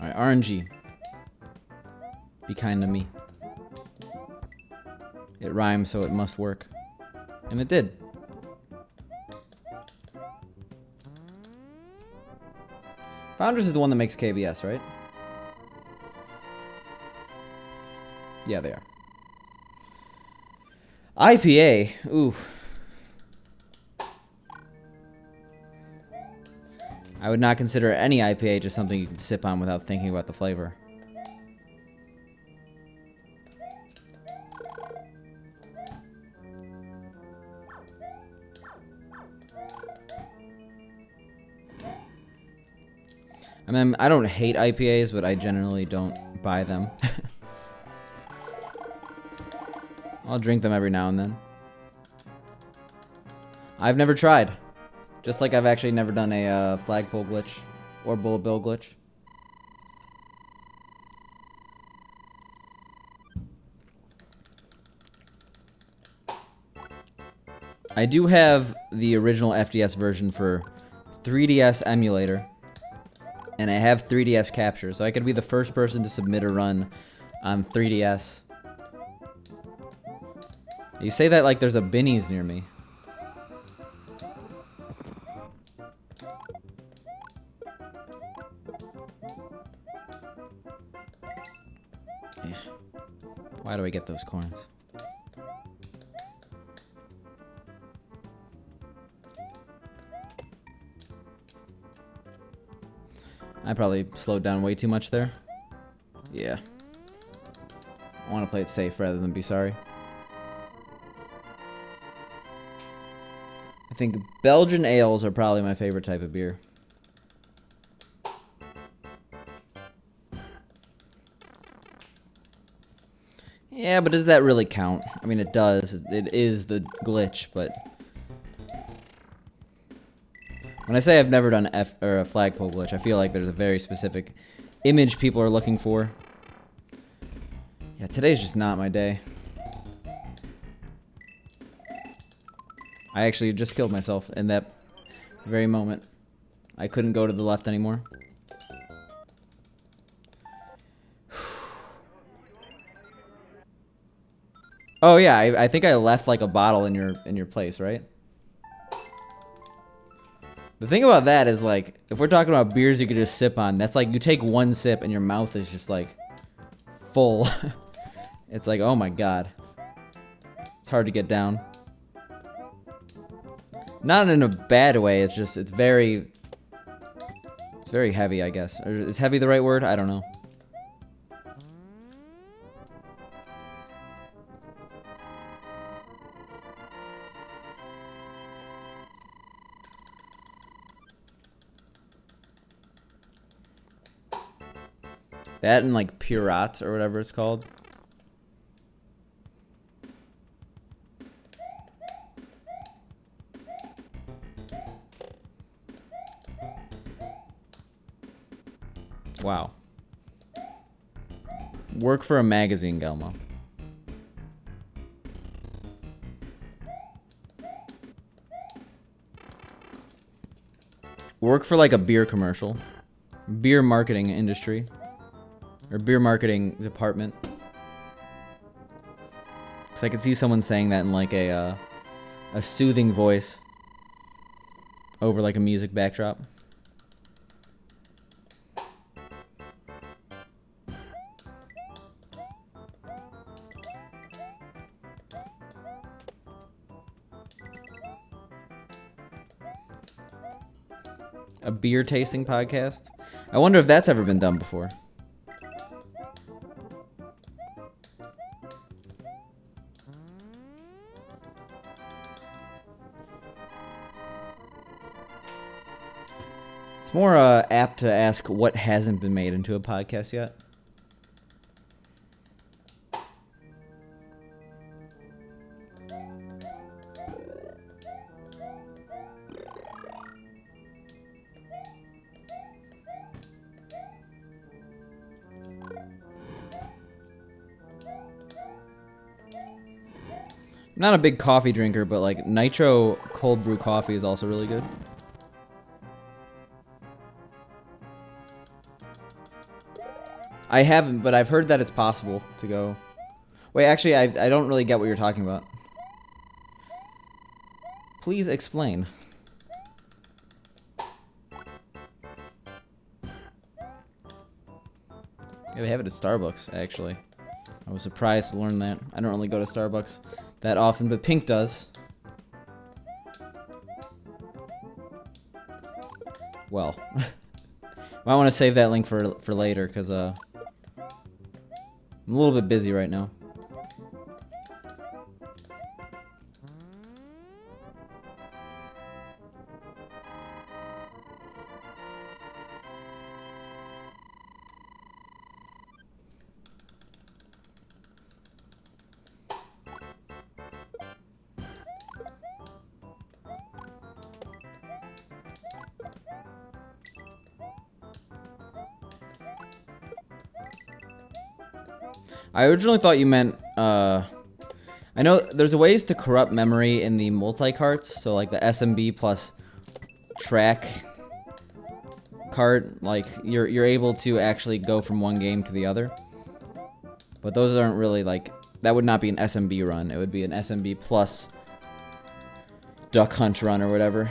Alright, RNG. Be kind to me. It rhymes, so it must work. And it did. Founders is the one that makes KBS, right? Yeah, they are. IPA. Ooh. I would not consider any IPA just something you can sip on without thinking about the flavor. I mean, I don't hate IPAs, but I generally don't buy them. I'll drink them every now and then. I've never tried. Just like I've actually never done a flagpole glitch or bullet bill glitch. I do have the original FDS version for 3DS emulator. And I have 3DS capture, so I could be the first person to submit a run on 3DS. You say that like there's a Binny's near me. Ugh. Why do I get those coins? I probably slowed down way too much there. Yeah. I want to play it safe rather than be sorry. I think Belgian ales are probably my favorite type of beer. Yeah, but does that really count? I mean, it does. It is the glitch, but... When I say I've never done a flagpole glitch, I feel like there's a very specific image people are looking for. Yeah, today's just not my day. I actually just killed myself in that very moment. I couldn't go to the left anymore. Oh yeah, I think I left like a bottle in your place, right? The thing about that is, like, if we're talking about beers you could just sip on, that's like you take one sip and your mouth is just like full. It's like, oh my god. It's hard to get down. Not in a bad way, it's just, it's very heavy, I guess. Or is heavy the right word? I don't know. That and like Pirates or whatever it's called. Wow. Work for a magazine, Gelmo. Work for like a beer commercial. Beer marketing industry. Or beer marketing department. Because I could see someone saying that in like a soothing voice. Over like a music backdrop. A beer tasting podcast? I wonder if that's ever been done before. It's more apt to ask what hasn't been made into a podcast yet. I'm not a big coffee drinker, but like nitro cold brew coffee is also really good. I haven't, but I've heard that it's possible to go. Wait, actually, I don't really get what you're talking about. Please explain. Yeah, they have it at Starbucks, actually. I was surprised to learn that. I don't really go to Starbucks that often, but Pink does. Well, I want to save that link for later, because I'm a little bit busy right now. I originally thought you meant, I know there's ways to corrupt memory in the multi-carts, so like the SMB plus track cart, like you're able to actually go from one game to the other. But those aren't really like, that would not be an SMB run, it would be an SMB plus Duck Hunt run or whatever.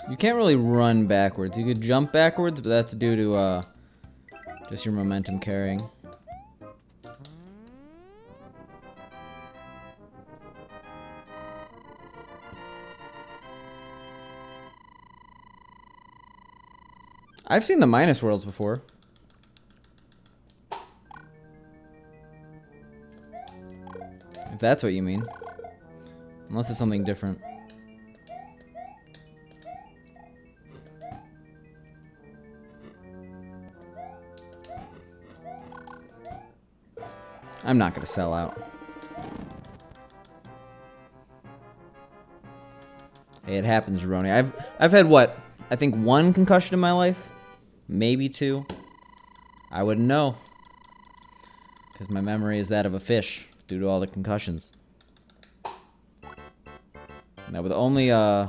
You can't really run backwards. You could jump backwards, but that's due to just your momentum carrying. I've seen the minus worlds before. If that's what you mean. Unless it's something different. I'm not gonna sell out. Hey, it happens, Roni. I've had what? I think 1 concussion in my life? Maybe 2. I wouldn't know. Because my memory is that of a fish due to all the concussions. Now with only yeah,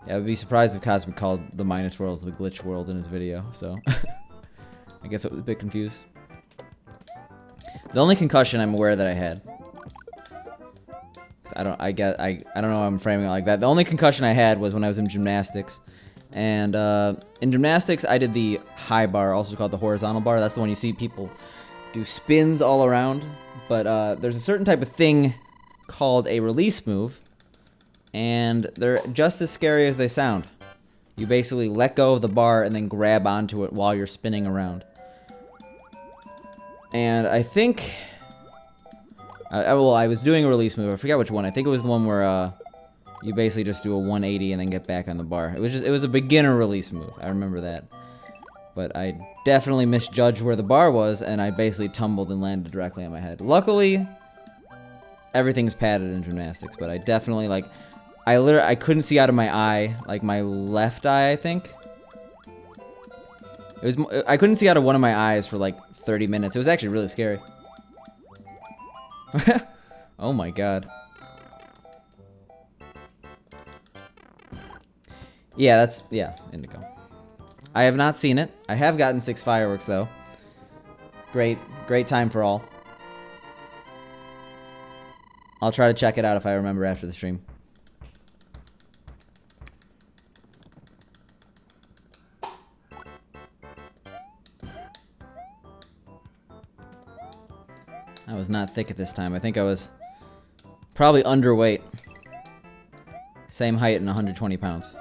I would be surprised if Cosmic called the minus worlds the glitch world in his video, so I guess I was a bit confused. The only concussion I'm aware that I had, I don't know how I'm framing it like that. The only concussion I had was when I was in gymnastics, and in gymnastics I did the high bar, also called the horizontal bar. That's the one you see people do spins all around. But there's a certain type of thing called a release move, and they're just as scary as they sound. You basically let go of the bar and then grab onto it while you're spinning around. And I think, well, I was doing a release move. I forget which one. I think it was the one where you basically just do a 180 and then get back on the bar. It was a beginner release move. I remember that. But I definitely misjudged where the bar was, and I basically tumbled and landed directly on my head. Luckily, everything's padded in gymnastics, but I definitely like I couldn't see out of my eye, like my left eye, I think. I couldn't see out of one of my eyes for like 30 minutes. It was actually really scary. Oh my god. Yeah, Indigo. I have not seen it. I have gotten 6 fireworks though. Great time for all. I'll try to check it out if I remember after the stream. I was not thick at this time. I think I was probably underweight. Same height and 120 pounds.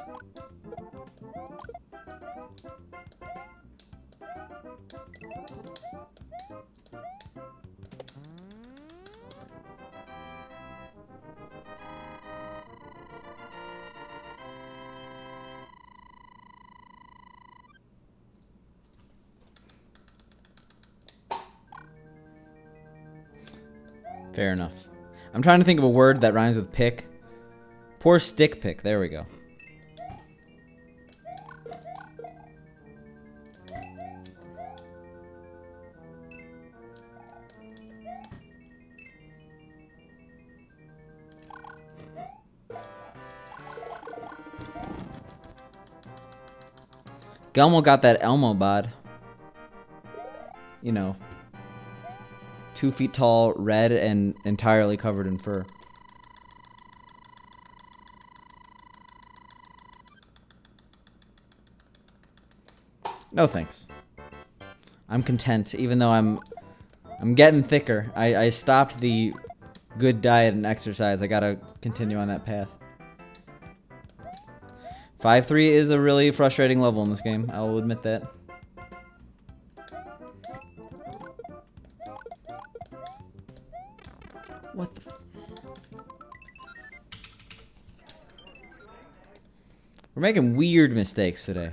Fair enough. I'm trying to think of a word that rhymes with pick. Poor stick pick. There we go. Gelmo got that Elmo bod. You know. 2 feet tall, red, and entirely covered in fur. No thanks. I'm content, even though I'm getting thicker. I stopped the good diet and exercise. I gotta continue on that path. 5-3 is a really frustrating level in this game. I will admit that. What the We're making weird mistakes today.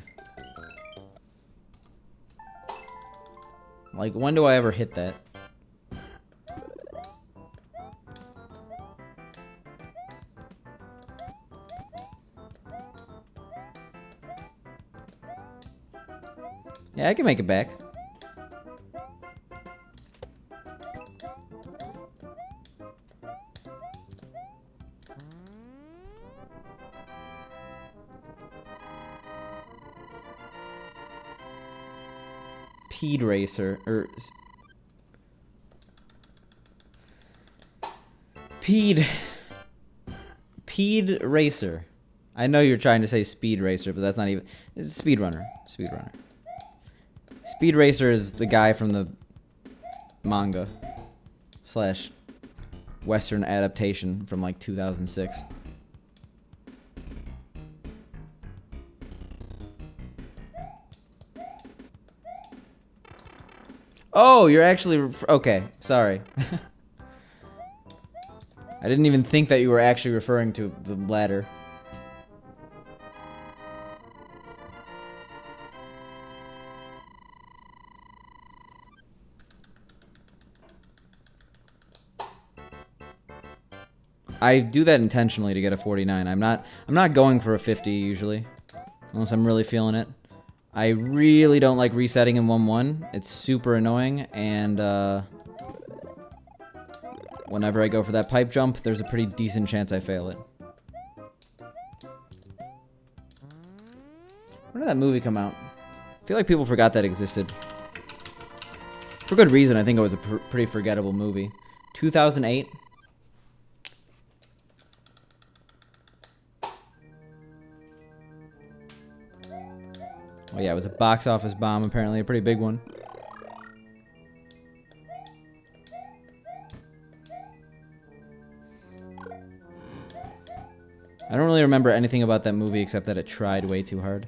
Like, when do I ever hit that? Yeah, I can make it back. Speed Racer, or Peed Racer. I know you're trying to say Speed Racer, but that's not even. It's Speedrunner. Speedrunner. Speed Racer is the guy from the manga / Western adaptation from like 2006. Oh, you're actually okay. Sorry. I didn't even think that you were actually referring to the ladder. I do that intentionally to get a 49. I'm not going for a 50 usually, unless I'm really feeling it. I really don't like resetting in 1-1. It's super annoying, and whenever I go for that pipe jump, there's a pretty decent chance I fail it. When did that movie come out? I feel like people forgot that existed. For good reason. I think it was a pretty forgettable movie. 2008. Oh yeah, it was a box office bomb, apparently, a pretty big one. I don't really remember anything about that movie except that it tried way too hard.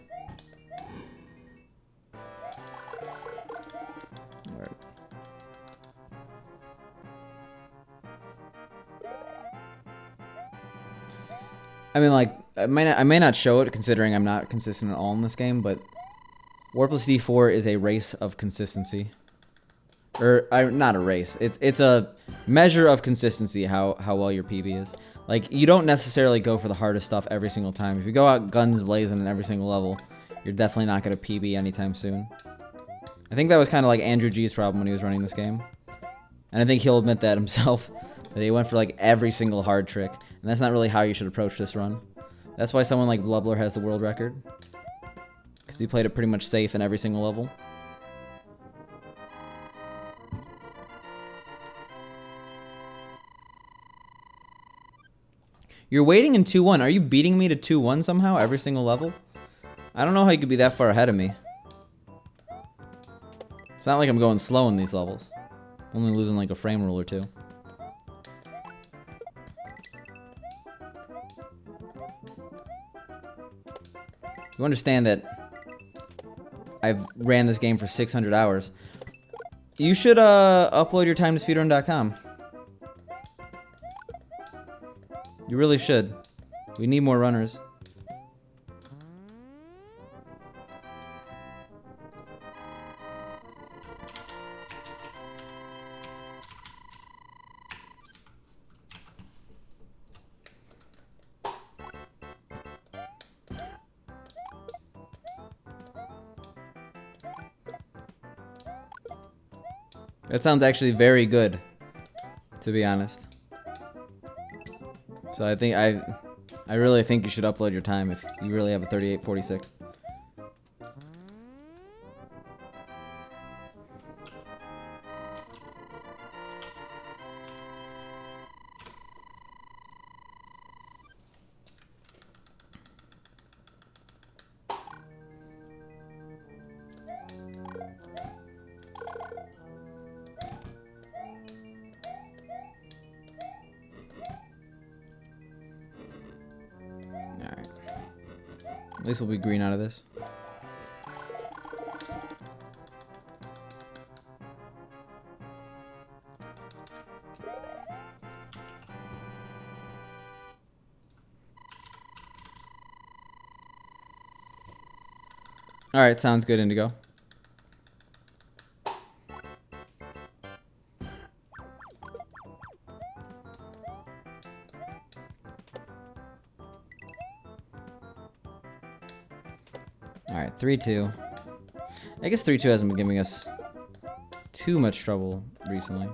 I mean, like, I may not show it considering I'm not consistent at all in this game, but Warpless D-4 is a race of consistency. Or, not a race. It's a measure of consistency how well your PB is. Like, you don't necessarily go for the hardest stuff every single time. If you go out guns blazing in every single level, you're definitely not going to PB anytime soon. I think that was kind of like Andrew G's problem when he was running this game. And I think he'll admit that himself, that he went for like every single hard trick. And that's not really how you should approach this run. That's why someone like Blubler has the world record. Because he played it pretty much safe in every single level. You're waiting in 2-1. Are you beating me to 2-1 somehow every single level? I don't know how you could be that far ahead of me. It's not like I'm going slow in these levels. Only losing like a frame rule or two. You understand that I've ran this game for 600 hours. You should upload your time to speedrun.com. You really should. We need more runners. That sounds actually very good, to be honest. So I think I really think you should upload your time if you really have a 38:46. At least we'll be green out of this. Alright, sounds good, Indigo. Alright, 3-2. I guess 3-2 hasn't been giving us too much trouble recently.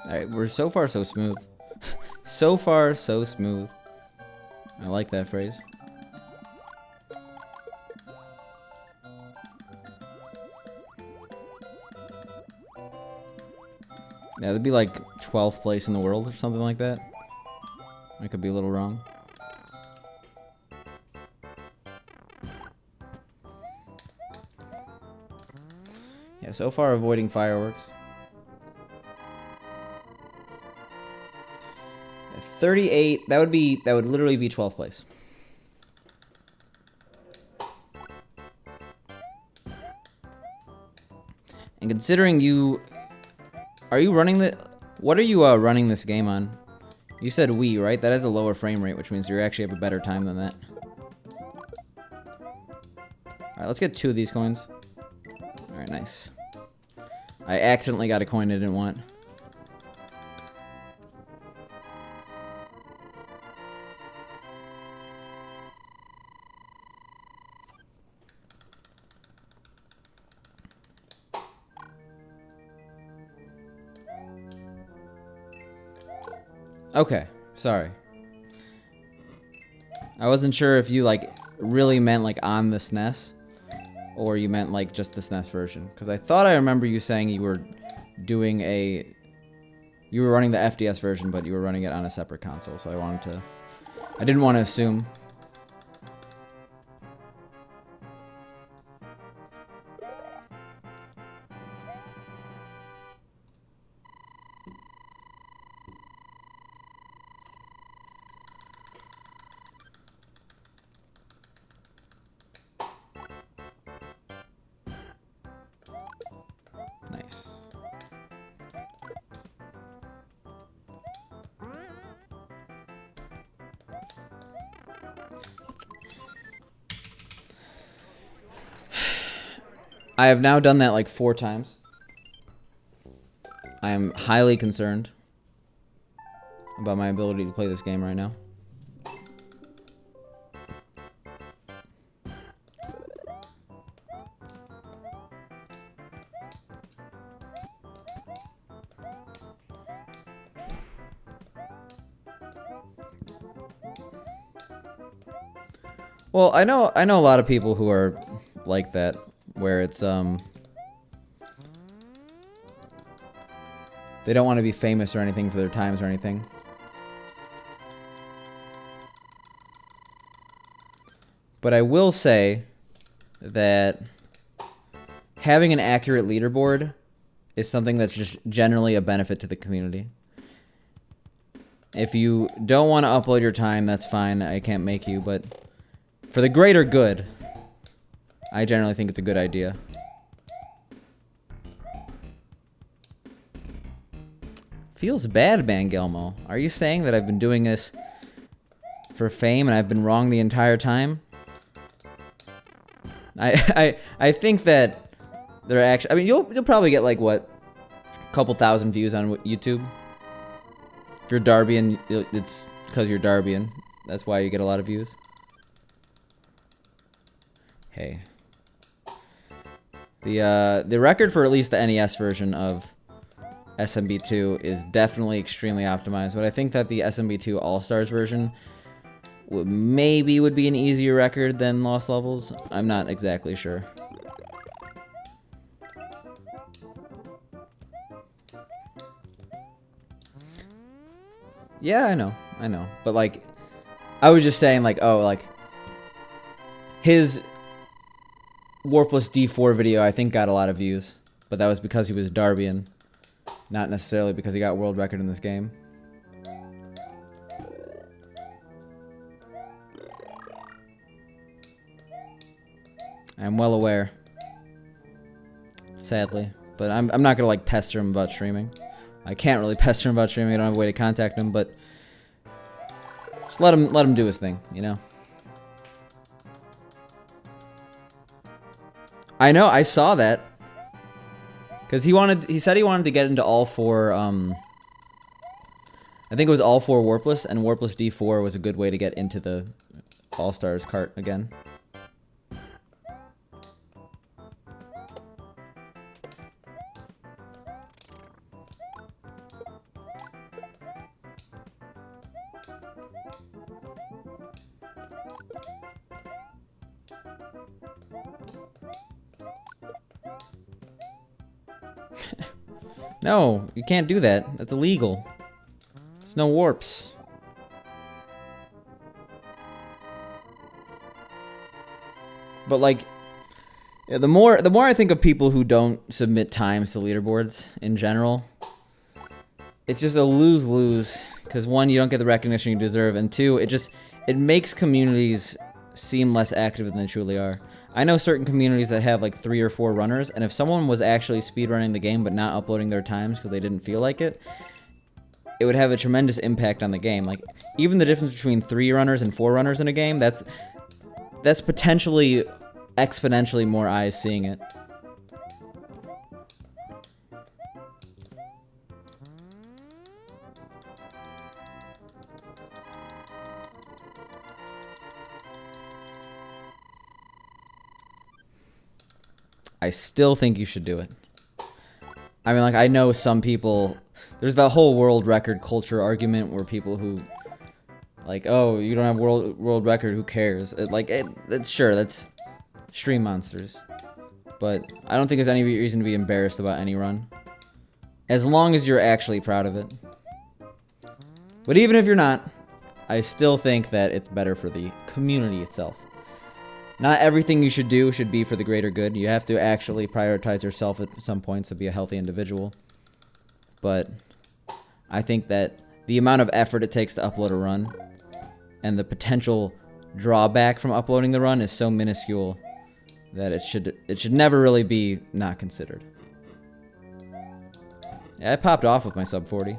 Alright, we're so far so smooth. So far so smooth. I like that phrase. Yeah, that'd be like 12th place in the world or something like that. I could be a little wrong. Yeah, so far avoiding fireworks. 38, that would literally be 12th place. And considering are you running what are you running this game on? You said Wii, right? That has a lower frame rate, which means you actually have a better time than that. Alright, let's get 2 of these coins. Alright, nice. I accidentally got a coin I didn't want. Okay, sorry. I wasn't sure if you like really meant like on the SNES or you meant like just the SNES version, because I thought I remember you saying you were doing you were running the FDS version, but you were running it on a separate console, so I didn't want to assume. Nice. I have now done that like 4 times. I am highly concerned about my ability to play this game right now. Well, I know a lot of people who are like that, where it's they don't want to be famous or anything for their times or anything. But I will say that having an accurate leaderboard is something that's just generally a benefit to the community. If you don't want to upload your time, that's fine. I can't make you, but for the greater good, I generally think it's a good idea. Feels bad, Bangelmo. Are you saying that I've been doing this for fame and I've been wrong the entire time? I think that they're actually... I mean, you'll probably get like, what, a couple thousand views on YouTube. If you're Darbian, it's because you're Darbian. That's why you get a lot of views. Hey. The record for at least the NES version of SMB2 is definitely extremely optimized, but I think that the SMB2 All-Stars version would be an easier record than Lost Levels. I'm not exactly sure. Yeah, I know. But like, I was just saying like, oh, like his Warpless D-4 video I think got a lot of views, but that was because he was Darbian, not necessarily because he got world record in this game. I'm well aware, sadly, but I'm not gonna like pester him about streaming. I can't really pester him about streaming. I don't have a way to contact him, but just let him do his thing, you know. I know, I saw that. Because he said he wanted to get into all 4, I think it was all 4 Warpless, and Warpless D4 was a good way to get into the All-Stars cart again. No, you can't do that. That's illegal. There's no warps. But like, yeah, the more I think of people who don't submit times to leaderboards in general, it's just a lose-lose. Because 1, you don't get the recognition you deserve, and 2, it makes communities seem less active than they truly are. I know certain communities that have like 3 or 4 runners, and if someone was actually speedrunning the game but not uploading their times because they didn't feel like it, it would have a tremendous impact on the game. Like, even the difference between 3 runners and 4 runners in a game, that's potentially exponentially more eyes seeing it. I still think you should do it. I mean, like, I know some people... There's the whole world record culture argument where people who... Like, oh, you don't have world record, who cares? Sure, that's stream monsters. But I don't think there's any reason to be embarrassed about any run. As long as you're actually proud of it. But even if you're not, I still think that it's better for the community itself. Not everything you should do should be for the greater good. You have to actually prioritize yourself at some points to be a healthy individual. But I think that the amount of effort it takes to upload a run and the potential drawback from uploading the run is so minuscule that it should never really be not considered. Yeah, I popped off with my sub 40.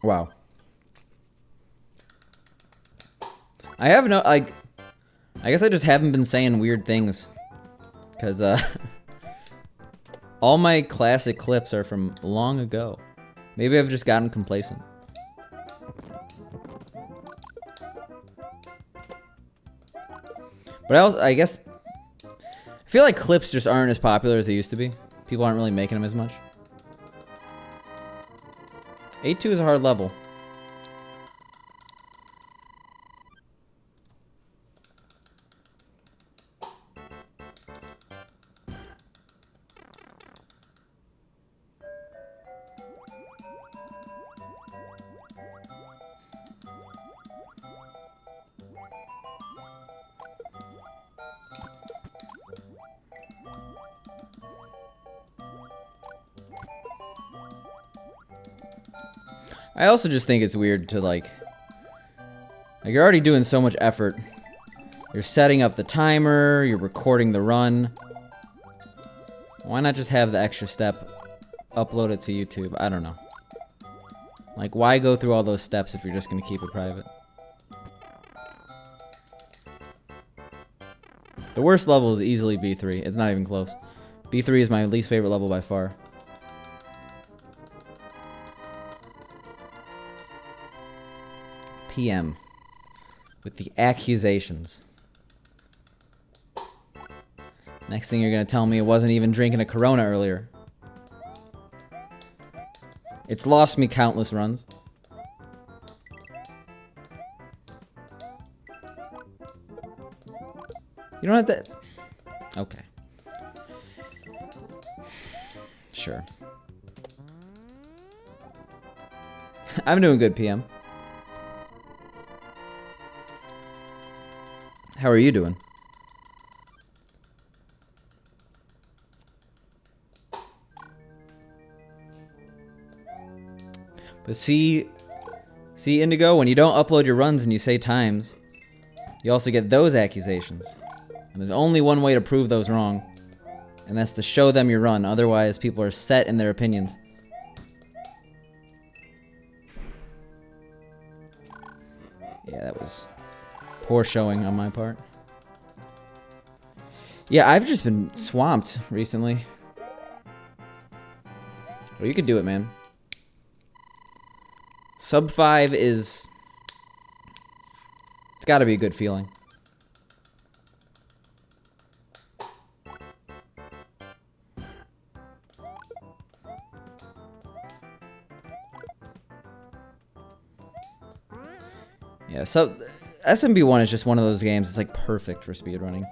Wow. I have no, like, I guess I just haven't been saying weird things. Because, all my classic clips are from long ago. Maybe I've just gotten complacent. But I guess, I feel like clips just aren't as popular as they used to be. People aren't really making them as much. 8-2 is a hard level. I also just think it's weird to like you're already doing so much effort. You're setting up the timer, you're recording the run. Why not just have the extra step, upload it to YouTube? I don't know. Like, why go through all those steps if you're just gonna keep it private? The worst level is easily B3. It's not even close. B3 is my least favorite level by far. PM with the accusations. Next thing you're gonna tell me it wasn't even drinking a Corona earlier. It's lost me countless runs. You don't have to... Okay. Sure. I'm doing good, PM. How are you doing? But see, Indigo, when you don't upload your runs and you say times, you also get those accusations. And there's only one way to prove those wrong, and that's to show them your run. Otherwise, people are set in their opinions. Yeah, that was poor showing on my part. Yeah, I've just been swamped recently. Well, you could do it, man. Sub 5 is... It's gotta be a good feeling. Yeah, so SMB1 is just one of those games. It's like perfect for speedrunning.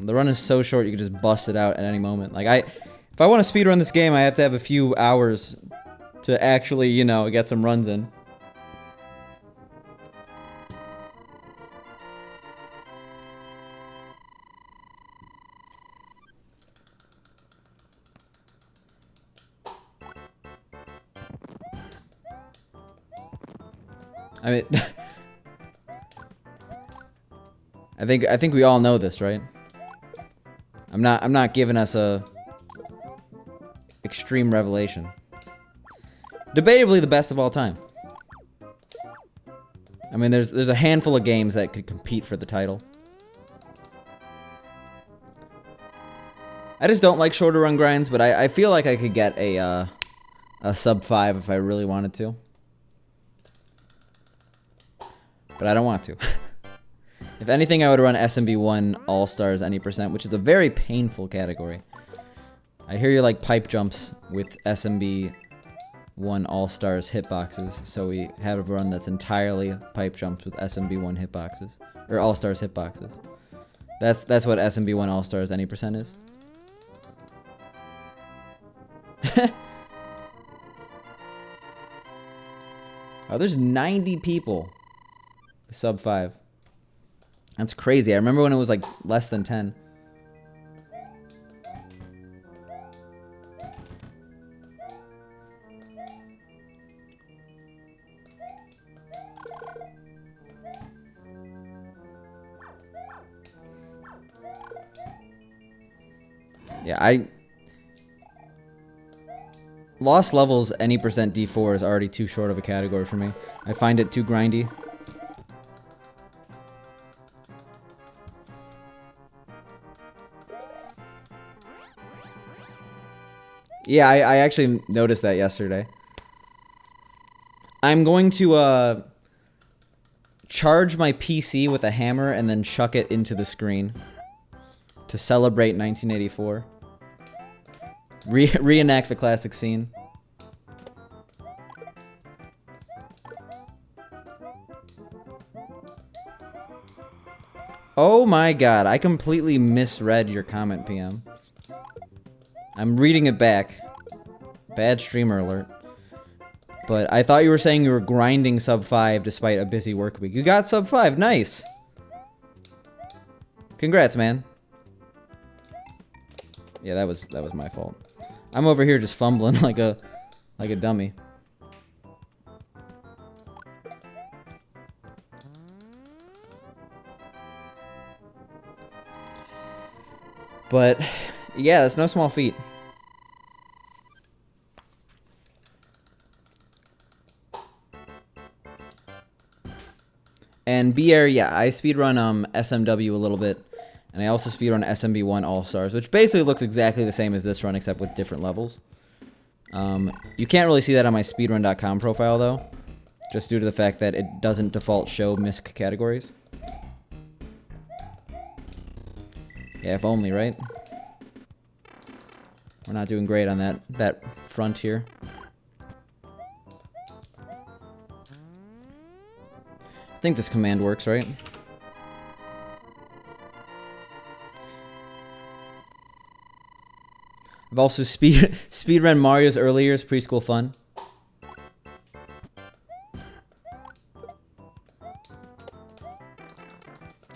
The run is so short you can just bust it out at any moment. Like if I want to speedrun this game, I have to have a few hours to actually, you know, get some runs in. I mean, I think we all know this, right? I'm not giving us a extreme revelation. Debatably the best of all time. I mean, there's a handful of games that could compete for the title. I just don't like shorter run grinds, but I feel like I could get a sub 5 if I really wanted to. But I don't want to. If anything, I would run SMB1 All-Stars any %, which is a very painful category. I hear you like pipe jumps with SMB1 All-Stars hitboxes, so we have a run that's entirely pipe jumps with SMB1 hitboxes. Or All-Stars hitboxes. That's what SMB1 All-Stars any % is. Oh, there's 90 people. Sub 5. That's crazy. I remember when it was like less than 10. Yeah, Lost Levels, any percent D4 is already too short of a category for me. I find it too grindy. Yeah, I actually noticed that yesterday. I'm going to charge my PC with a hammer and then chuck it into the screen to celebrate 1984. Reenact the classic scene. Oh my god, I completely misread your comment, PM. I'm reading it back. Bad streamer alert. But I thought you were saying you were grinding sub 5 despite a busy work week. You got sub 5, nice! Congrats, man. Yeah, that was my fault. I'm over here just fumbling like a dummy. But yeah, that's no small feat. And BR, yeah, I speedrun SMW a little bit, and I also speedrun SMB1 All-Stars, which basically looks exactly the same as this run, except with different levels. You can't really see that on my speedrun.com profile, though, just due to the fact that it doesn't default show MISC categories. Yeah, if only, right? We're not doing great on that front here. I think this command works, right? I've also speedrun Mario's early years preschool fun.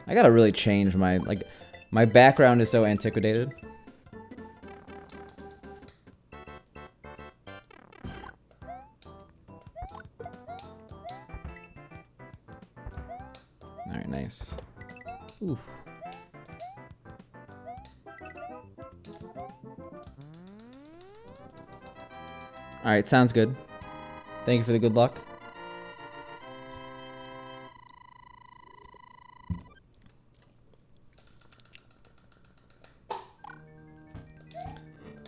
I gotta really change my background is so antiquated. Alright, nice. Oof. Alright, sounds good. Thank you for the good luck.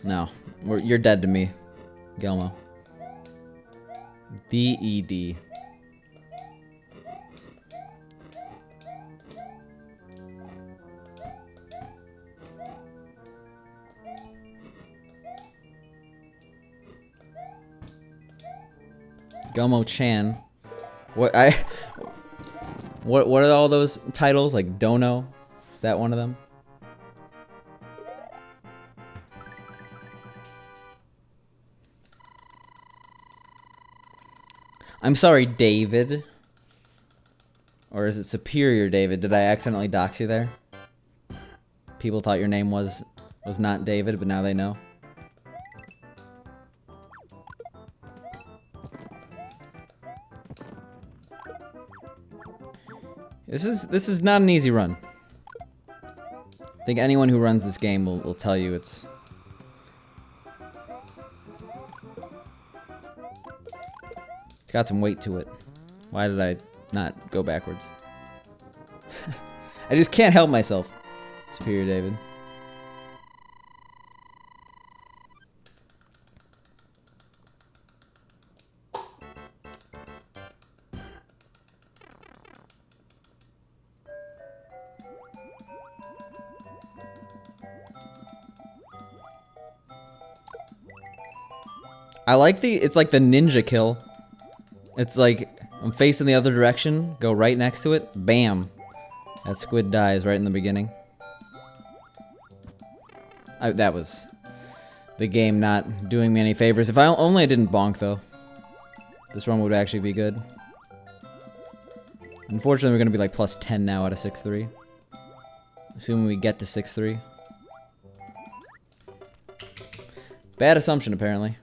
No, you're dead to me, Gelmo. DED. Gelmo Chan. What are all those titles? Like Dono? Is that one of them? I'm sorry, David. Or is it Superior David? Did I accidentally dox you there? People thought your name was not David, but now they know. This is not an easy run. I think anyone who runs this game will tell you it's got some weight to it. Why did I not go backwards? I just can't help myself. Superior David. I like it's like the ninja kill. It's like, I'm facing the other direction, go right next to it, bam. That squid dies right in the beginning. That was the game not doing me any favors. If only I didn't bonk, though. This run would actually be good. Unfortunately, we're going to be like plus 10 now out of 6-3. Assuming we get to 6-3. Bad assumption, apparently.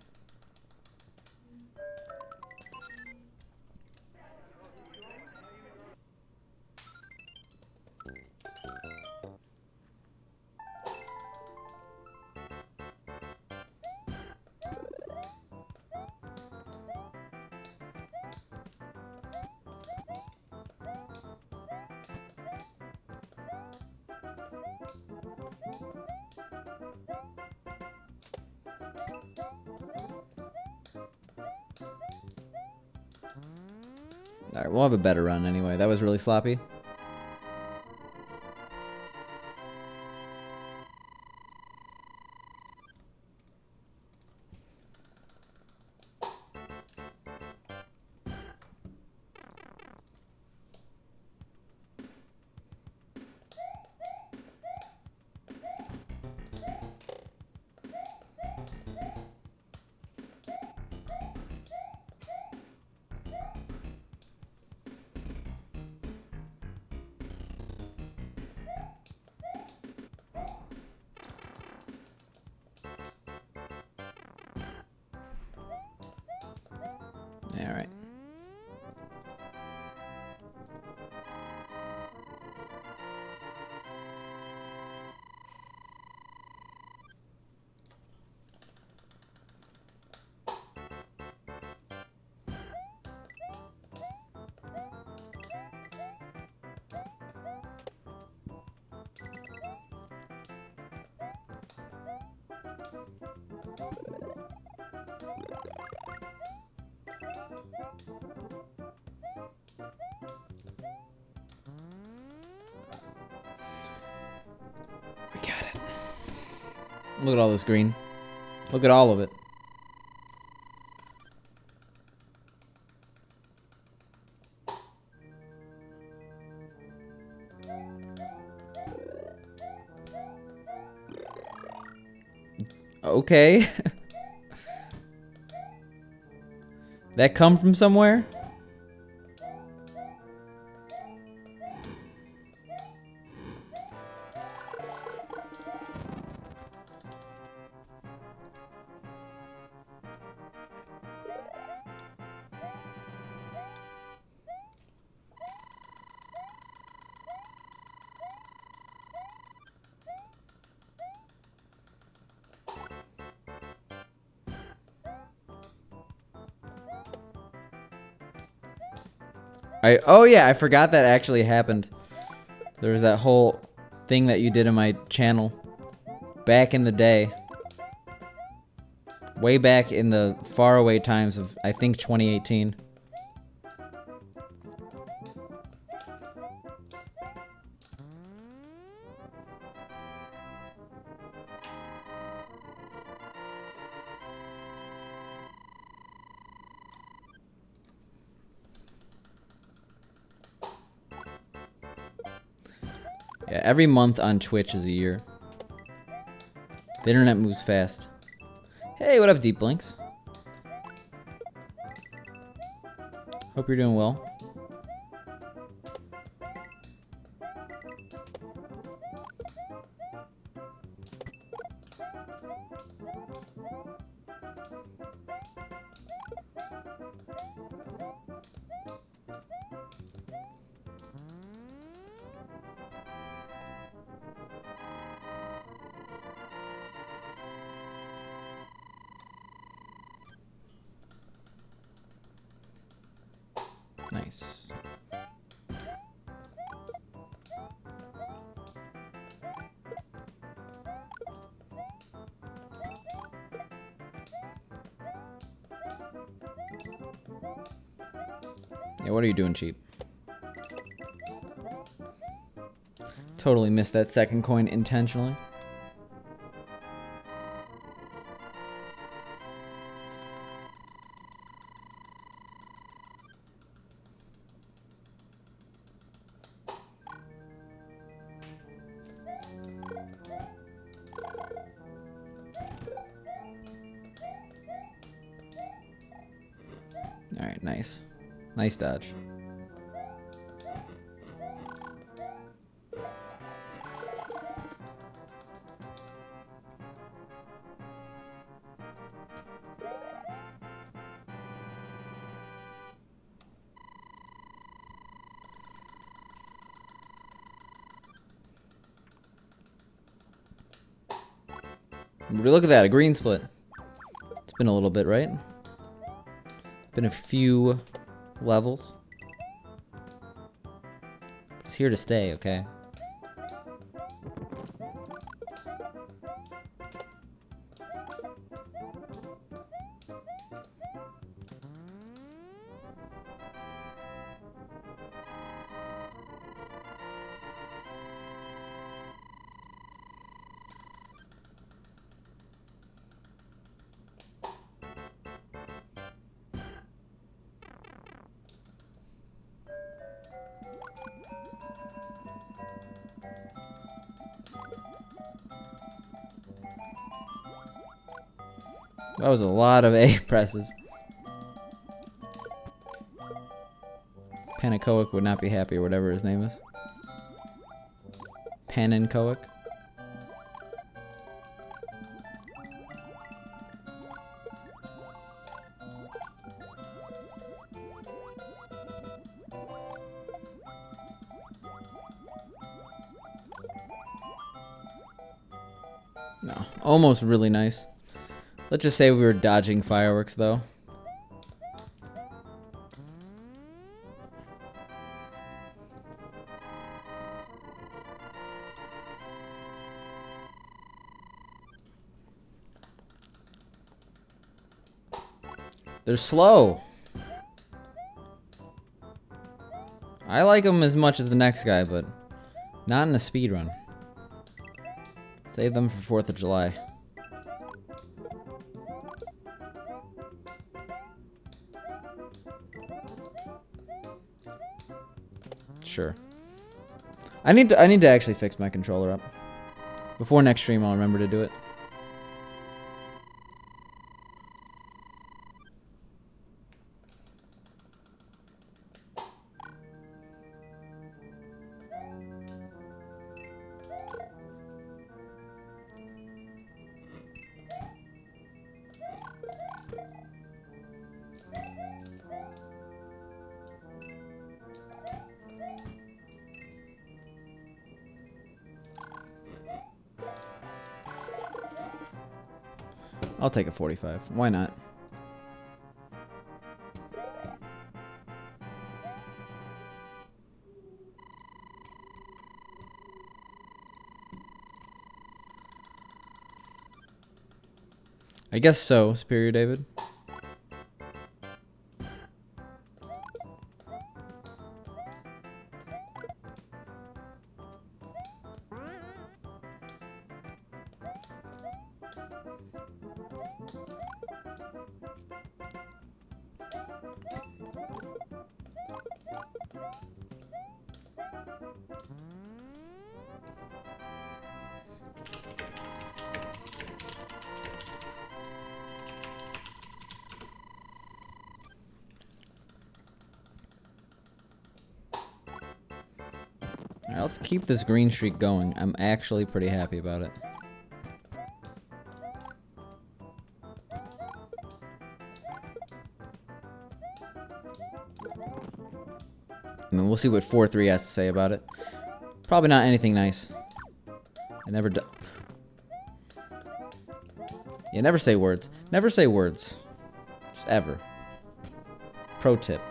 Alright, we'll have a better run anyway. That was really sloppy. All right. We got it. Look at all this green. Look at all of it. Okay. That come from somewhere? Oh yeah, I forgot that actually happened. There was that whole thing that you did in my channel back in the day. Way back in the faraway times of, I think, 2018. Yeah, every month on Twitch is a year. The internet moves fast. Hey, what up, Deep Blinks? Hope you're doing well. Nice. Yeah, what are you doing, cheap? Totally missed that second coin intentionally. Alright, nice. Nice dodge. Look at that, a green split. It's been a little bit, right? Been a few levels. It's here to stay, okay? That was a lot of A presses. Panacoic would not be happy, or whatever his name is. Panencoic. No, almost really nice. Let's just say we were dodging fireworks, though. They're slow. I like them as much as the next guy, but not in a speedrun. Save them for 4th of July. Sure. I need to actually fix my controller up. Before next stream, I'll remember to do it. I'll take a 45. Why not? I guess so, Superior David. Alright, let's keep this green streak going. I'm actually pretty happy about it. I mean, we'll see what 4-3 has to say about it. Probably not anything nice. I never do. Yeah, never say words. Never say words. Just ever. Pro tip.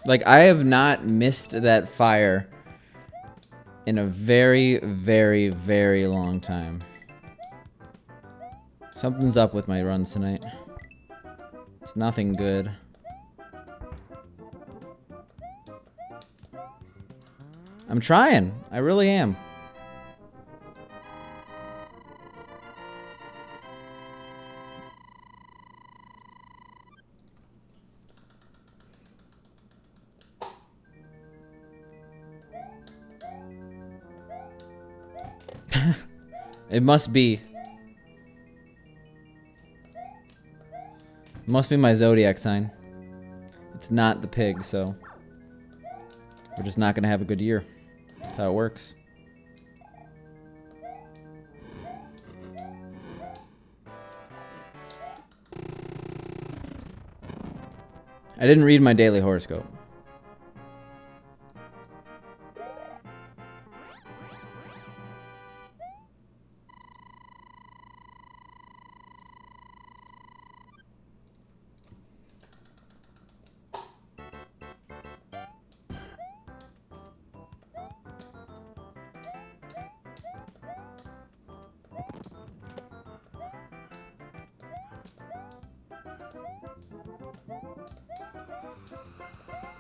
Like, I have not missed that fire in a very, very, very long time. Something's up with my runs tonight. It's nothing good. I'm trying. I really am. It must be. It must be my zodiac sign. It's not the pig, so we're just not gonna have a good year. That's how it works. I didn't read my daily horoscope.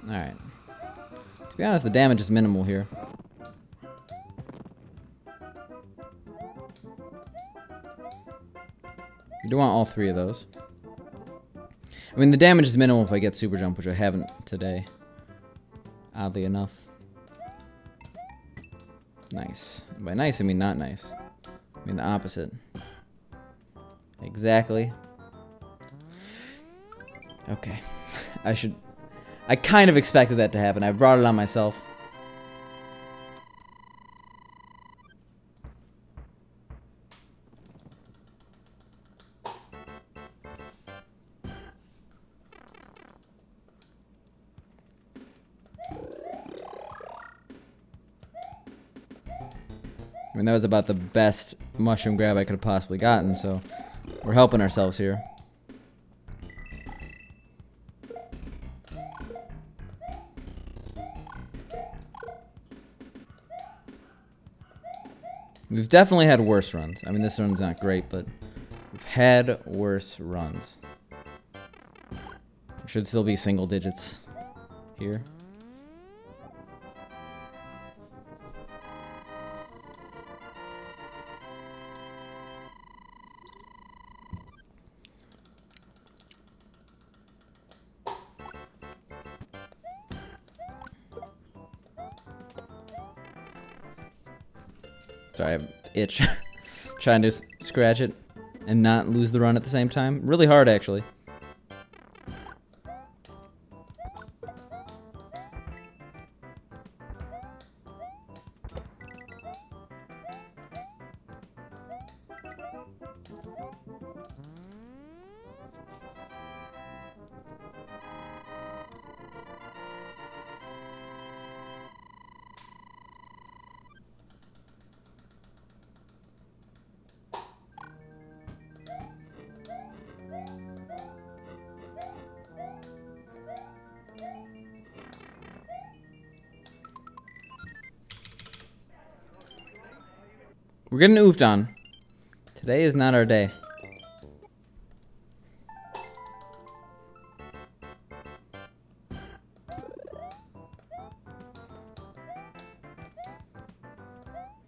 Alright. To be honest, the damage is minimal here. We do want all 3 of those. I mean, the damage is minimal if I get super jump, which I haven't today. Oddly enough. Nice. And by nice, I mean not nice. I mean the opposite. Exactly. Okay. I kind of expected that to happen. I brought it on myself. I mean, that was about the best mushroom grab I could have possibly gotten, so we're helping ourselves here. We've definitely had worse runs. I mean, this run's not great, but we've had worse runs. Should still be single digits here. Sorry, I have itch. Trying to scratch it and not lose the run at the same time. Really hard, actually. We're getting oofed on. Today is not our day.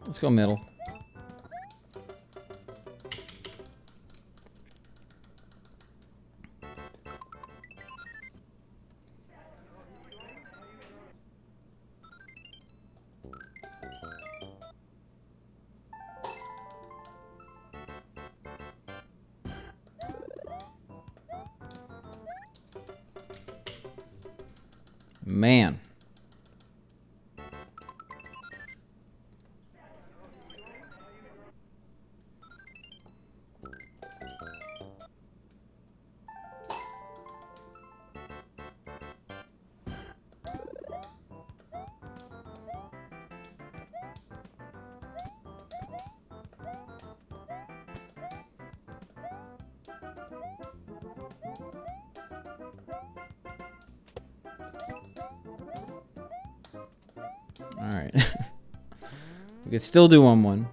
Let's go middle. Man. Alright. We could still do 1-1.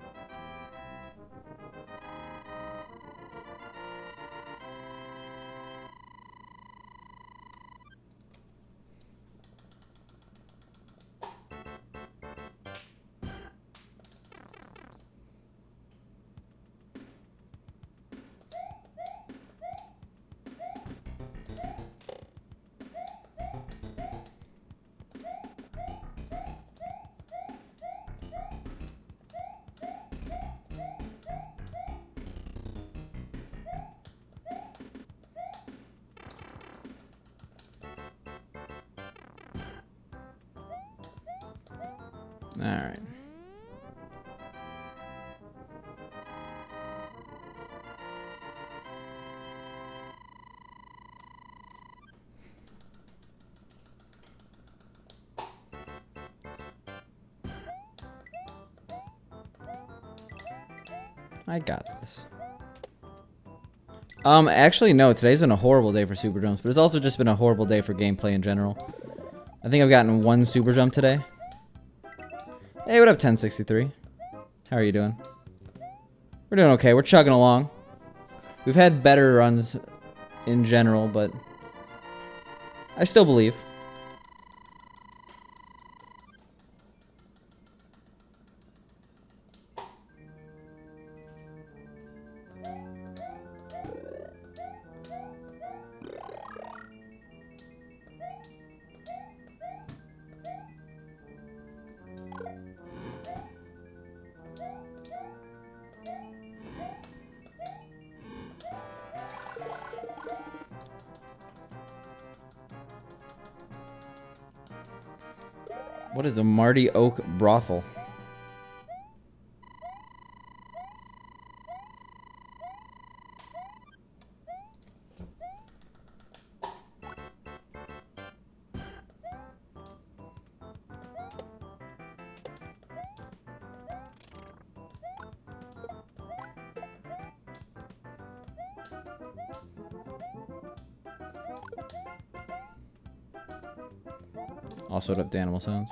Alright. I got this. Actually, no. Today's been a horrible day for super jumps, but it's also just been a horrible day for gameplay in general. I think I've gotten 1 super jump today. Hey, what up, 1063? How are you doing? We're doing okay. We're chugging along. We've had better runs in general, but I still believe. What is a Marty Oak brothel? Also up to animal sounds.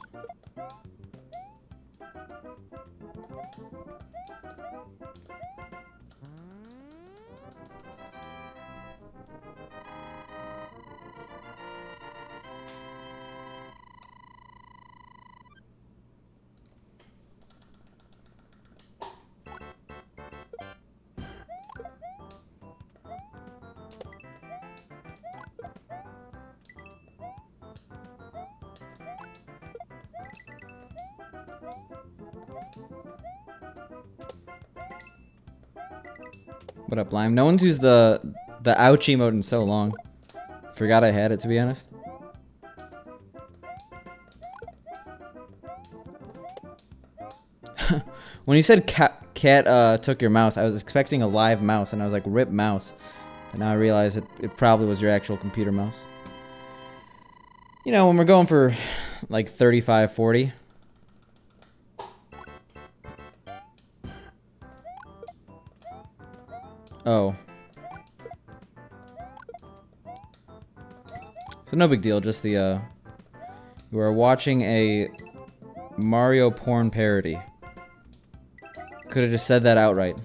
What up, Lime? No one's used the ouch emote in so long. Forgot I had it, to be honest. When you said cat took your mouse, I was expecting a live mouse, and I was like, rip mouse. And now I realize it probably was your actual computer mouse. You know, when we're going for like 35, 40. Oh. So no big deal, just the, you are watching a Mario porn parody. Could have just said that outright.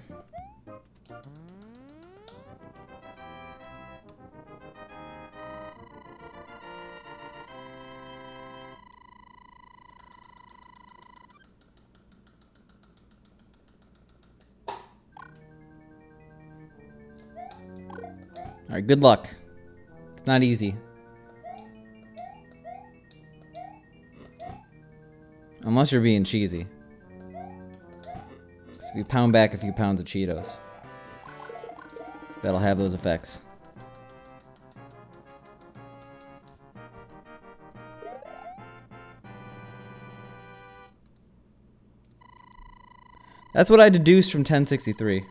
Alright, good luck. It's not easy. Unless you're being cheesy. So if you pound back a few pounds of Cheetos, that'll have those effects. That's what I deduced from 1063.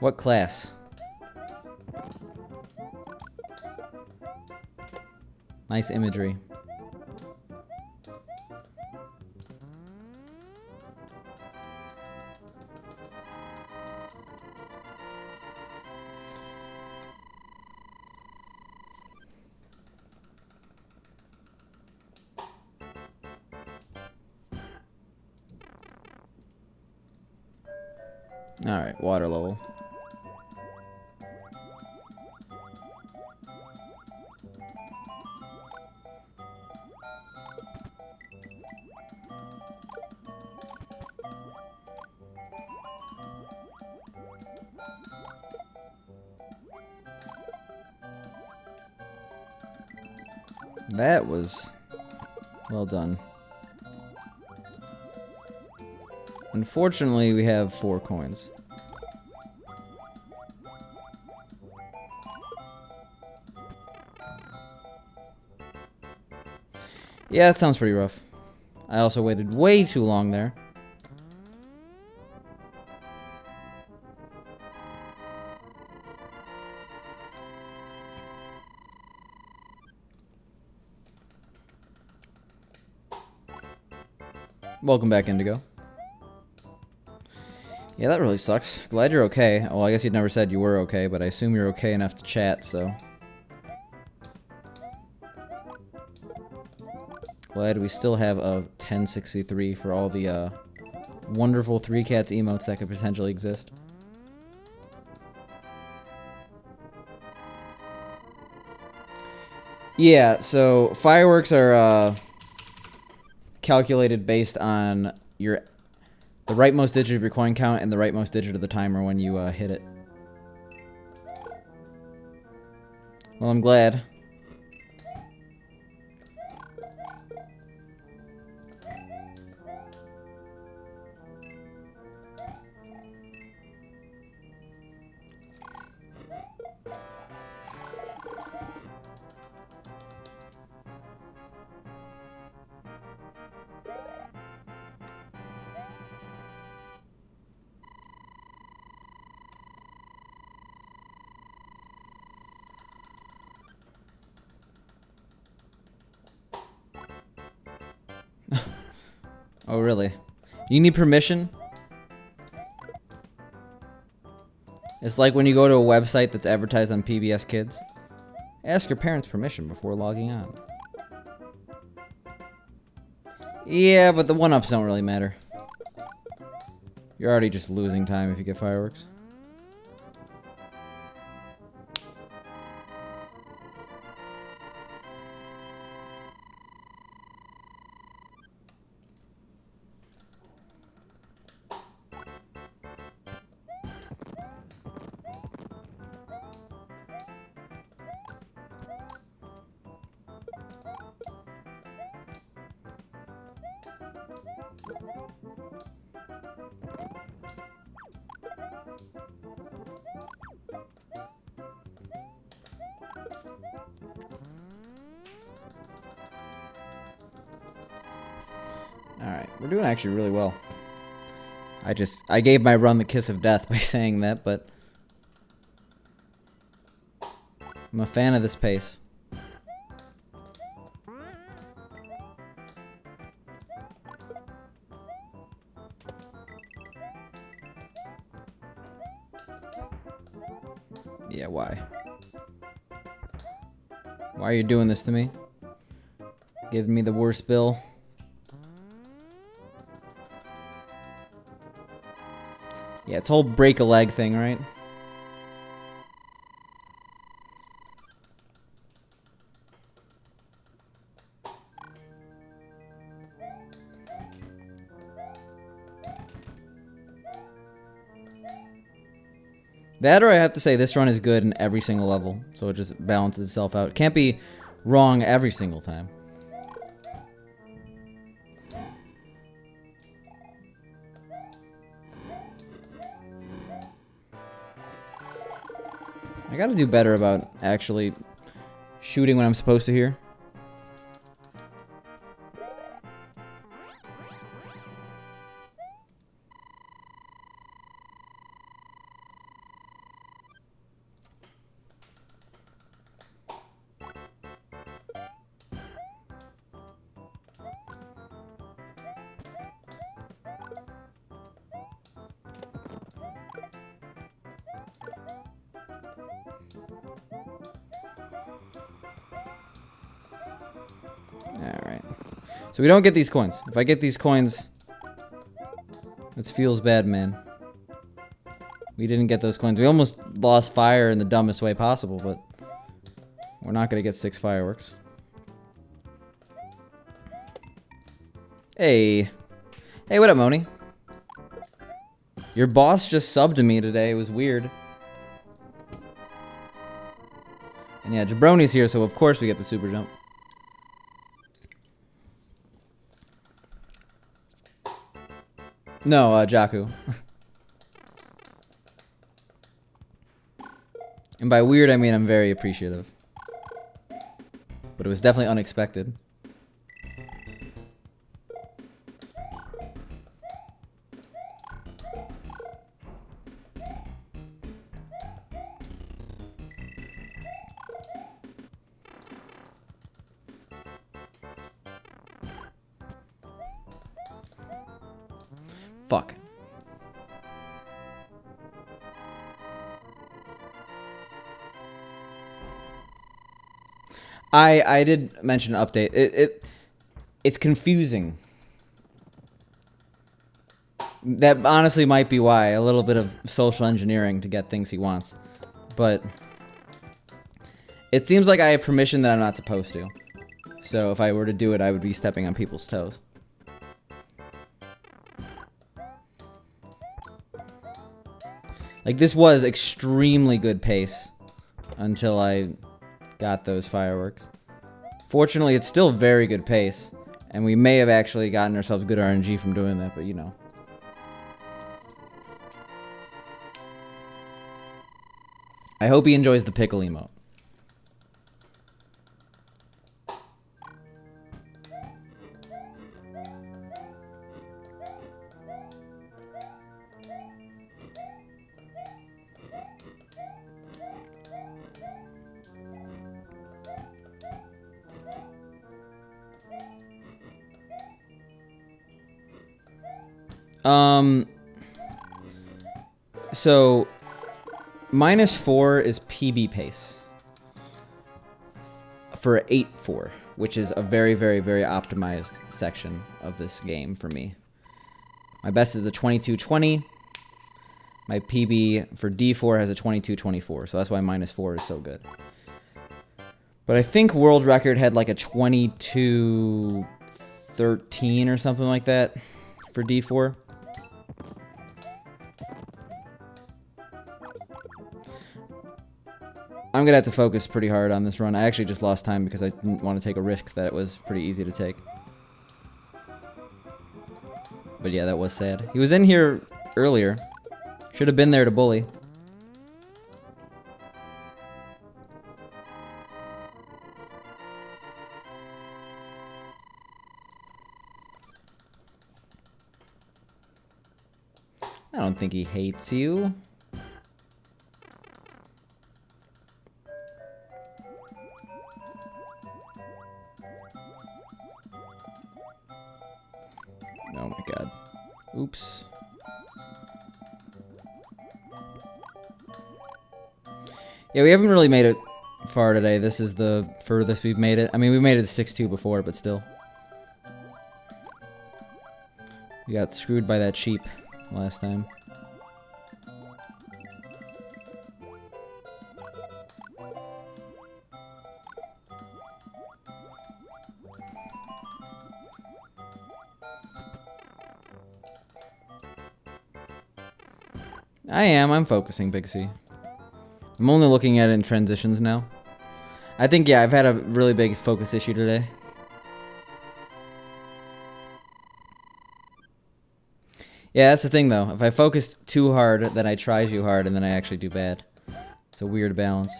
What class? Nice imagery. Alright, water level. That was well done. Unfortunately, we have 4 coins. Yeah, that sounds pretty rough. I also waited way too long there. Welcome back, Indigo. Yeah, that really sucks. Glad you're okay. Well, I guess you'd never said you were okay, but I assume you're okay enough to chat, so. Glad we still have a 1063 for all the wonderful 3 cats emotes that could potentially exist. Yeah, so fireworks are calculated based on the rightmost digit of your coin count and the rightmost digit of the timer when you hit it. Well, I'm glad. Oh, really? You need permission? It's like when you go to a website that's advertised on PBS Kids. Ask your parents' permission before logging on. Yeah, but the one-ups don't really matter. You're already just losing time if you get fireworks. Alright, we're doing actually really well. I gave my run the kiss of death by saying that, but I'm a fan of this pace. Yeah, why? Why are you doing this to me? Giving me the worst bill. Yeah, it's whole break a leg thing, right? That, or I have to say this run is good in every single level, so it just balances itself out. It can't be wrong every single time. I gotta do better about actually shooting when I'm supposed to here. Alright. So we don't get these coins. If I get these coins, this feels bad, man. We didn't get those coins. We almost lost fire in the dumbest way possible, but we're not going to get 6 fireworks. Hey. Hey, what up, Moni? Your boss just subbed to me today. It was weird. And yeah, Jabroni's here, so of course we get the super jump. No, Jakku. And by weird, I mean I'm very appreciative. But it was definitely unexpected. Fuck. I did mention an update. It's confusing. That honestly might be why. A little bit of social engineering to get things he wants. But it seems like I have permission that I'm not supposed to. So if I were to do it, I would be stepping on people's toes. Like, this was extremely good pace until I got those fireworks. Fortunately, it's still very good pace, and we may have actually gotten ourselves good RNG from doing that, but you know. I hope he enjoys the pickle emote. So -4 is PB pace for 8-4, which is a very, very, very optimized section of this game for me. My best is a 22-20. My PB for D4 has a 22-24, so that's why -4 is so good. But I think world record had like a 22-13 or something like that for D4. I'm gonna have to focus pretty hard on this run. I actually just lost time because I didn't want to take a risk that it was pretty easy to take. But yeah, that was sad. He was in here earlier. Should have been there to bully. I don't think he hates you. Oh my god. Oops. Yeah, we haven't really made it far today. This is the furthest we've made it. I mean, we made it to 6-2 before, but still. We got screwed by that sheep last time. I'm focusing, Big C. I'm only looking at it in transitions now. I think, yeah, I've had a really big focus issue today. Yeah, that's the thing, though. If I focus too hard, then I try too hard, and then I actually do bad. It's a weird balance.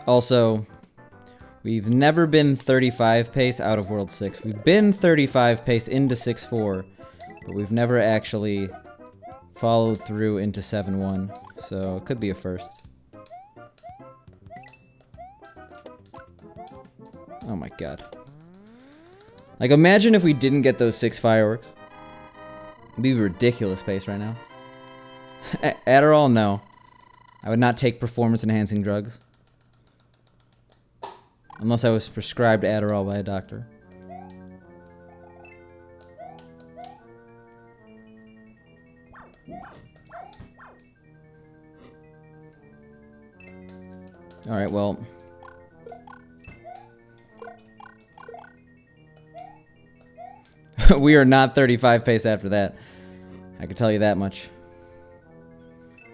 Also, we've never been 35 pace out of World 6. We've been 35 pace into 6-4, but we've never actually followed through into 7-1. So, it could be a first. Oh my god. Like, imagine if we didn't get those 6 fireworks. It'd be ridiculous pace right now. Adderall? No. I would not take performance-enhancing drugs. Unless I was prescribed Adderall by a doctor. Alright, well. We are not 35 pace after that. I can tell you that much.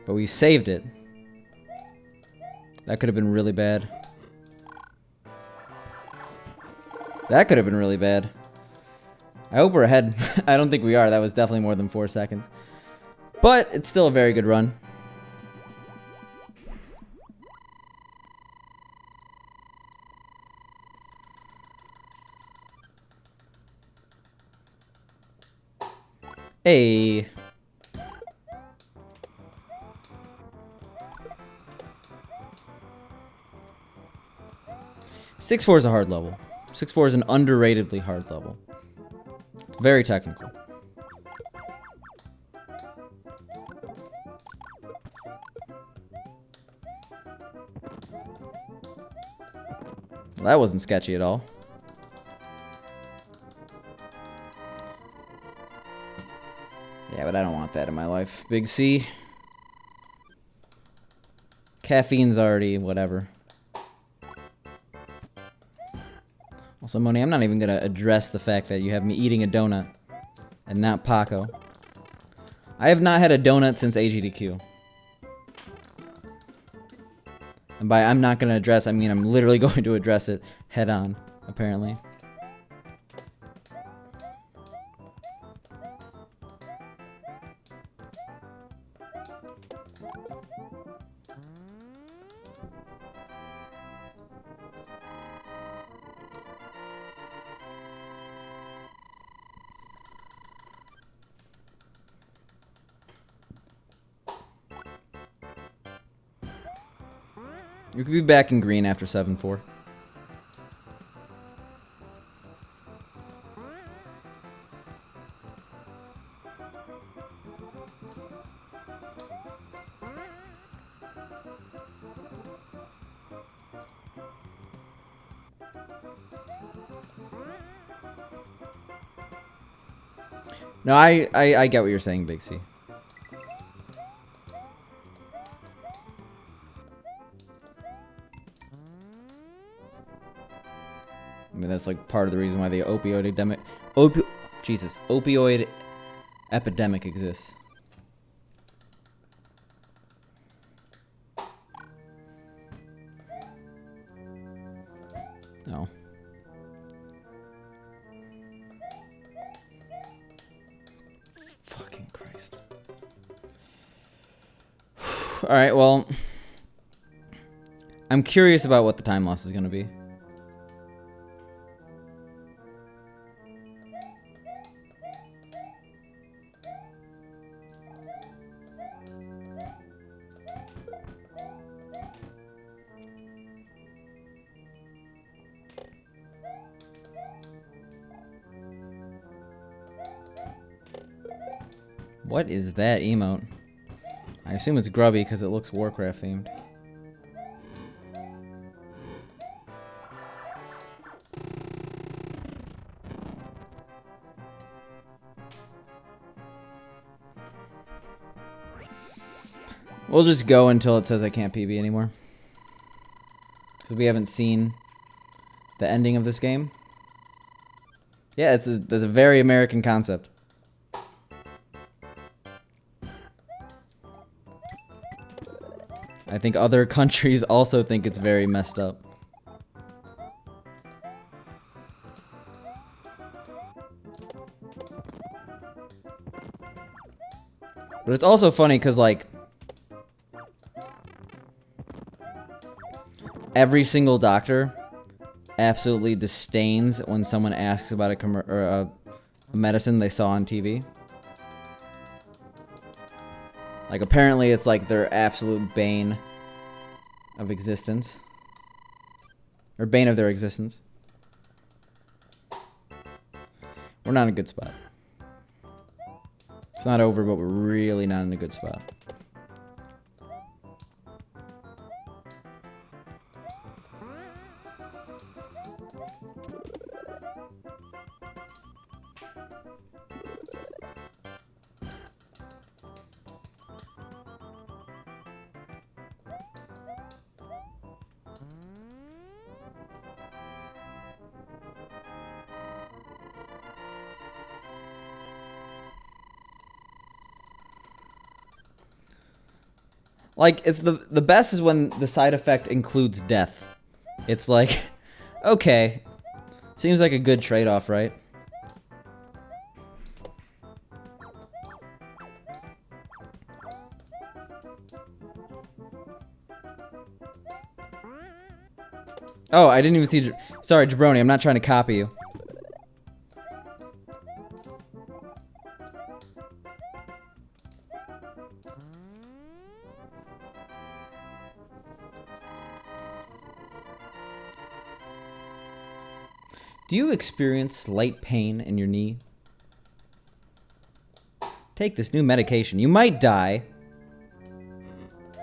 But we saved it. That could have been really bad. That could have been really bad. I hope we're ahead. I don't think we are. That was definitely more than 4 seconds. But it's still a very good run. Hey. 6-4 is a hard level. 6-4 is an underratedly hard level. It's very technical. Well, that wasn't sketchy at all. Yeah, but I don't want that in my life. Big C. Caffeine's already whatever. Also, Moni, I'm not even going to address the fact that you have me eating a donut and not Paco. I have not had a donut since AGDQ. And by I'm not going to address, I mean I'm literally going to address it head on, apparently. You could be back in green after 7-4. No, I get what you're saying, Big C. I mean, that's like part of the reason why the opioid epidemic exists. No. Fucking Christ. Alright, well, I'm curious about what the time loss is going to be. What is that emote? I assume it's grubby because it looks Warcraft themed. We'll just go until it says I can't PB anymore. Because we haven't seen the ending of this game. Yeah, that's a very American concept. I think other countries also think it's very messed up. But it's also funny because, like, every single doctor absolutely disdains when someone asks about a medicine they saw on TV. Like, apparently it's like their absolute bane of existence. Or bane of their existence. We're not in a good spot. It's not over, but we're really not in a good spot. Like, it's the best is when the side effect includes death. It's like, okay, seems like a good trade-off, right? Oh, I didn't even see... Sorry, Jabroni, I'm not trying to copy you. Do you experience slight pain in your knee? Take this new medication. You might die,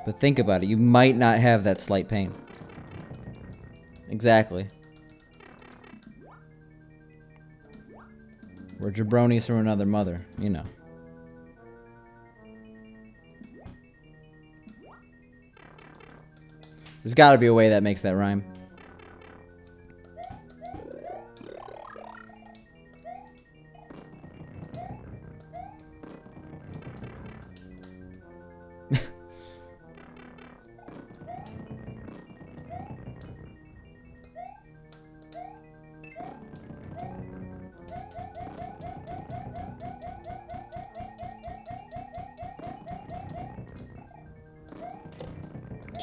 but think about it. You might not have that slight pain. Exactly. We're jabronis from another mother, you know. There's gotta be a way that makes that rhyme.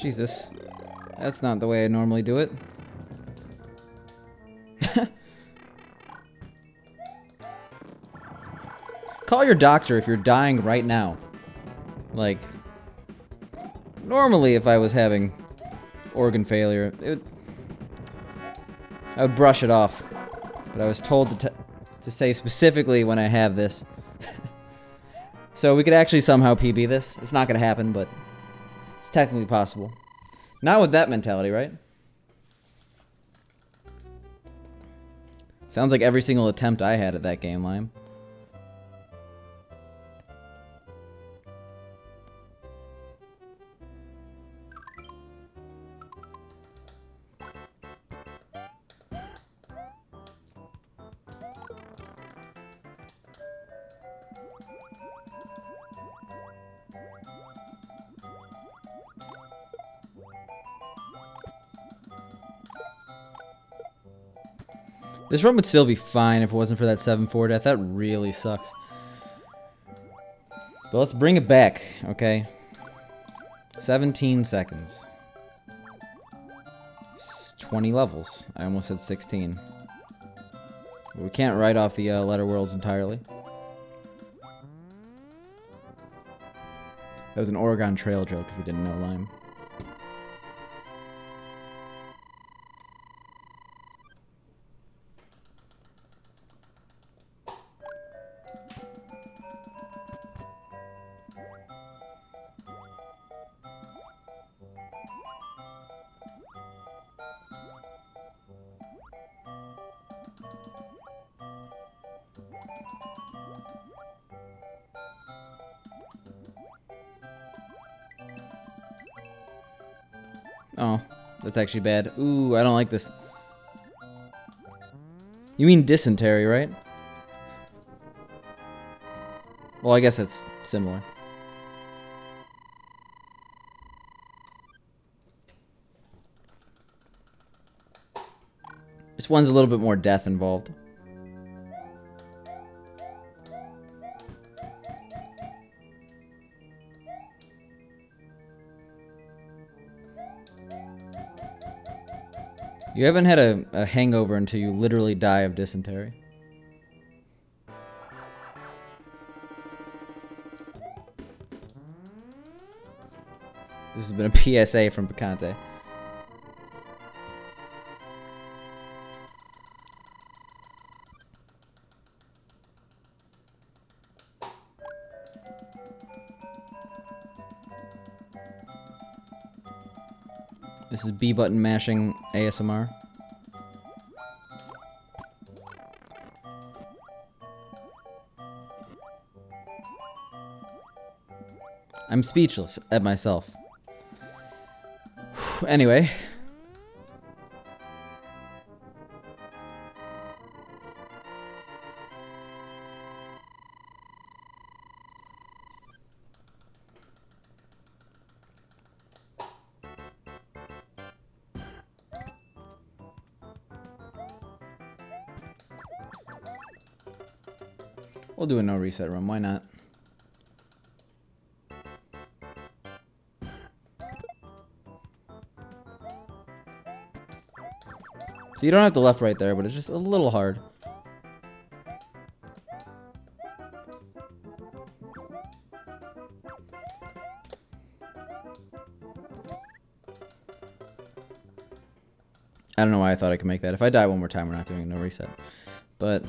Jesus. That's not the way I normally do it. Call your doctor if you're dying right now. Like, normally if I was having organ failure, I would brush it off. But I was told to say specifically when I have this. So we could actually somehow PB this. It's not going to happen, but it's technically possible. Not with that mentality, right? Sounds like every single attempt I had at that game, Lime. This run would still be fine if it wasn't for that 7-4 death. That really sucks. But let's bring it back, okay? 17 seconds. 20 levels. I almost said 16. But we can't write off the letter worlds entirely. That was an Oregon Trail joke if you didn't know, Lime. Oh, that's actually bad. Ooh, I don't like this. You mean dysentery, right? Well, I guess that's similar. This one's a little bit more death involved. You haven't had a hangover until you literally die of dysentery. This has been a PSA from Picante. This is B button mashing ASMR. I'm speechless at myself. Anyway. We'll do a no reset run, why not? So you don't have the left right there, but it's just a little hard. I don't know why I thought I could make that. If I die one more time, we're not doing a no reset. But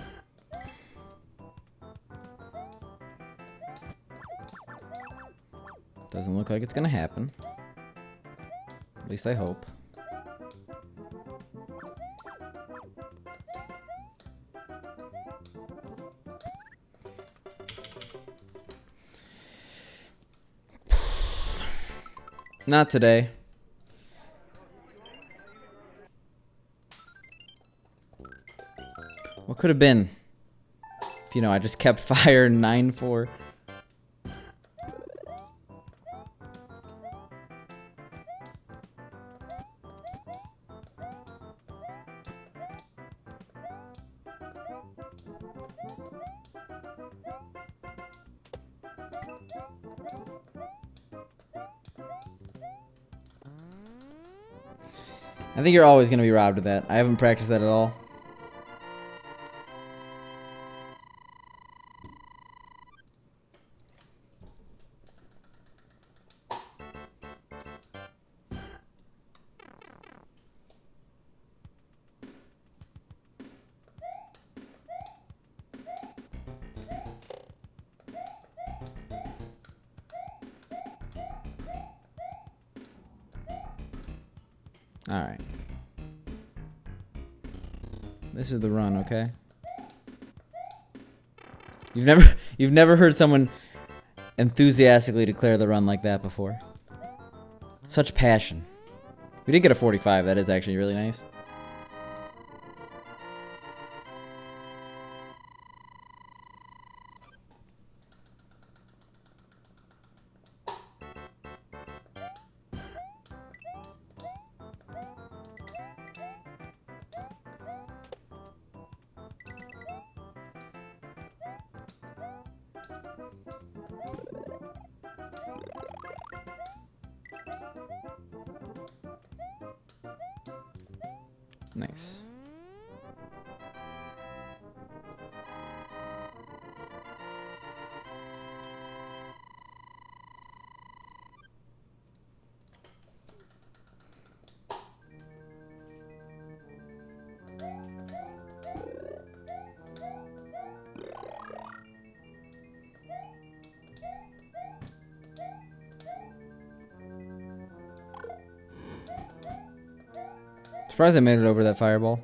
doesn't look like it's gonna happen. At least I hope. Not today. What could have been? If, you know, I just kept fire 9-4. I think you're always going to be robbed of that. I haven't practiced that at all. Alright. This is the run, okay? You've never heard someone enthusiastically declare the run like that before. Such passion. We did get a 45, that is actually really nice. Nice. Surprised I made it over that fireball.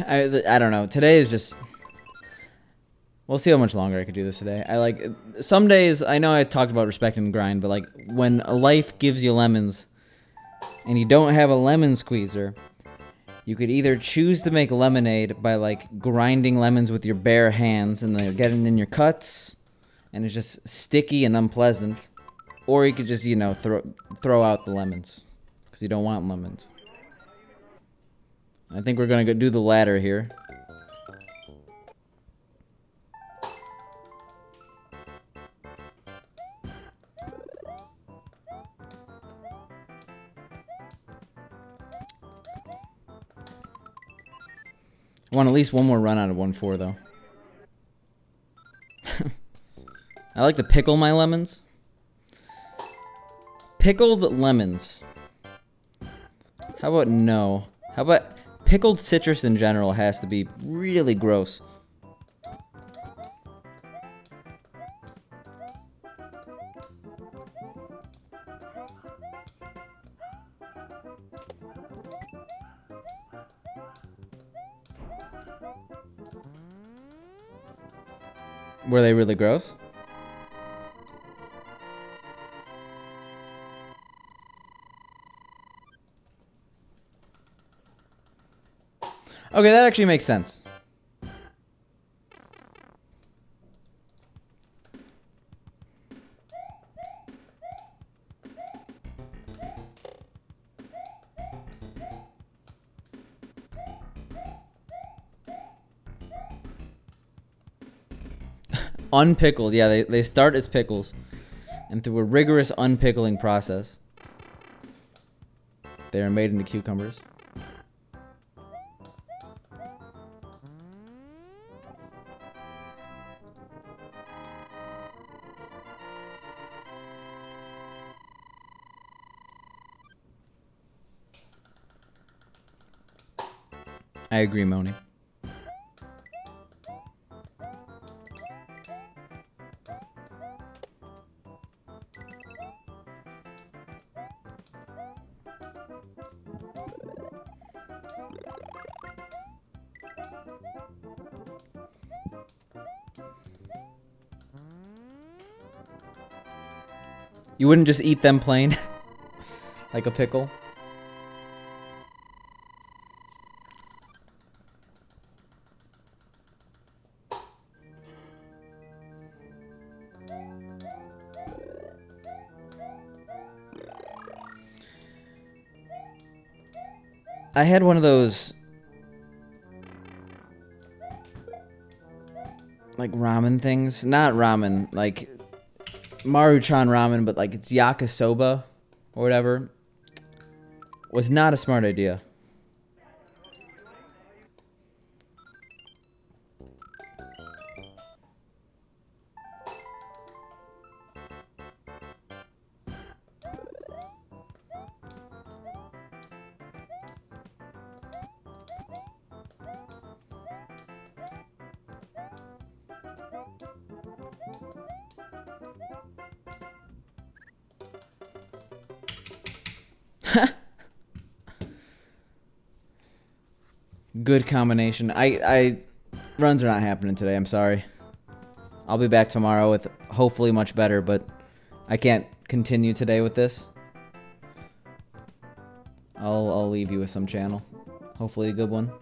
I don't know. Today is just... We'll see how much longer I could do this today. Some days, I know I talked about respect and grind, but like when a life gives you lemons and you don't have a lemon squeezer, you could either choose to make lemonade by like grinding lemons with your bare hands and they're getting in your cuts and it's just sticky and unpleasant, or you could just, you know, throw out the lemons because you don't want lemons. I think we're gonna go do the latter here. I want at least one more run out of 1-4 though. I like to pickle my lemons. Pickled lemons. How about no? How about pickled citrus in general has to be really gross. Were they really gross? Okay, that actually makes sense. Unpickled, yeah, they start as pickles, and through a rigorous unpickling process, they are made into cucumbers. I agree, Moni. You wouldn't just eat them plain? Like a pickle? I had one of those like ramen things. Not ramen, like Maruchan ramen, but like it's yakisoba or whatever. Was not a smart idea. Good combination. Runs are not happening today. I'm sorry. I'll be back tomorrow with hopefully much better, but I can't continue today with this. I'll leave you with some channel. Hopefully a good one.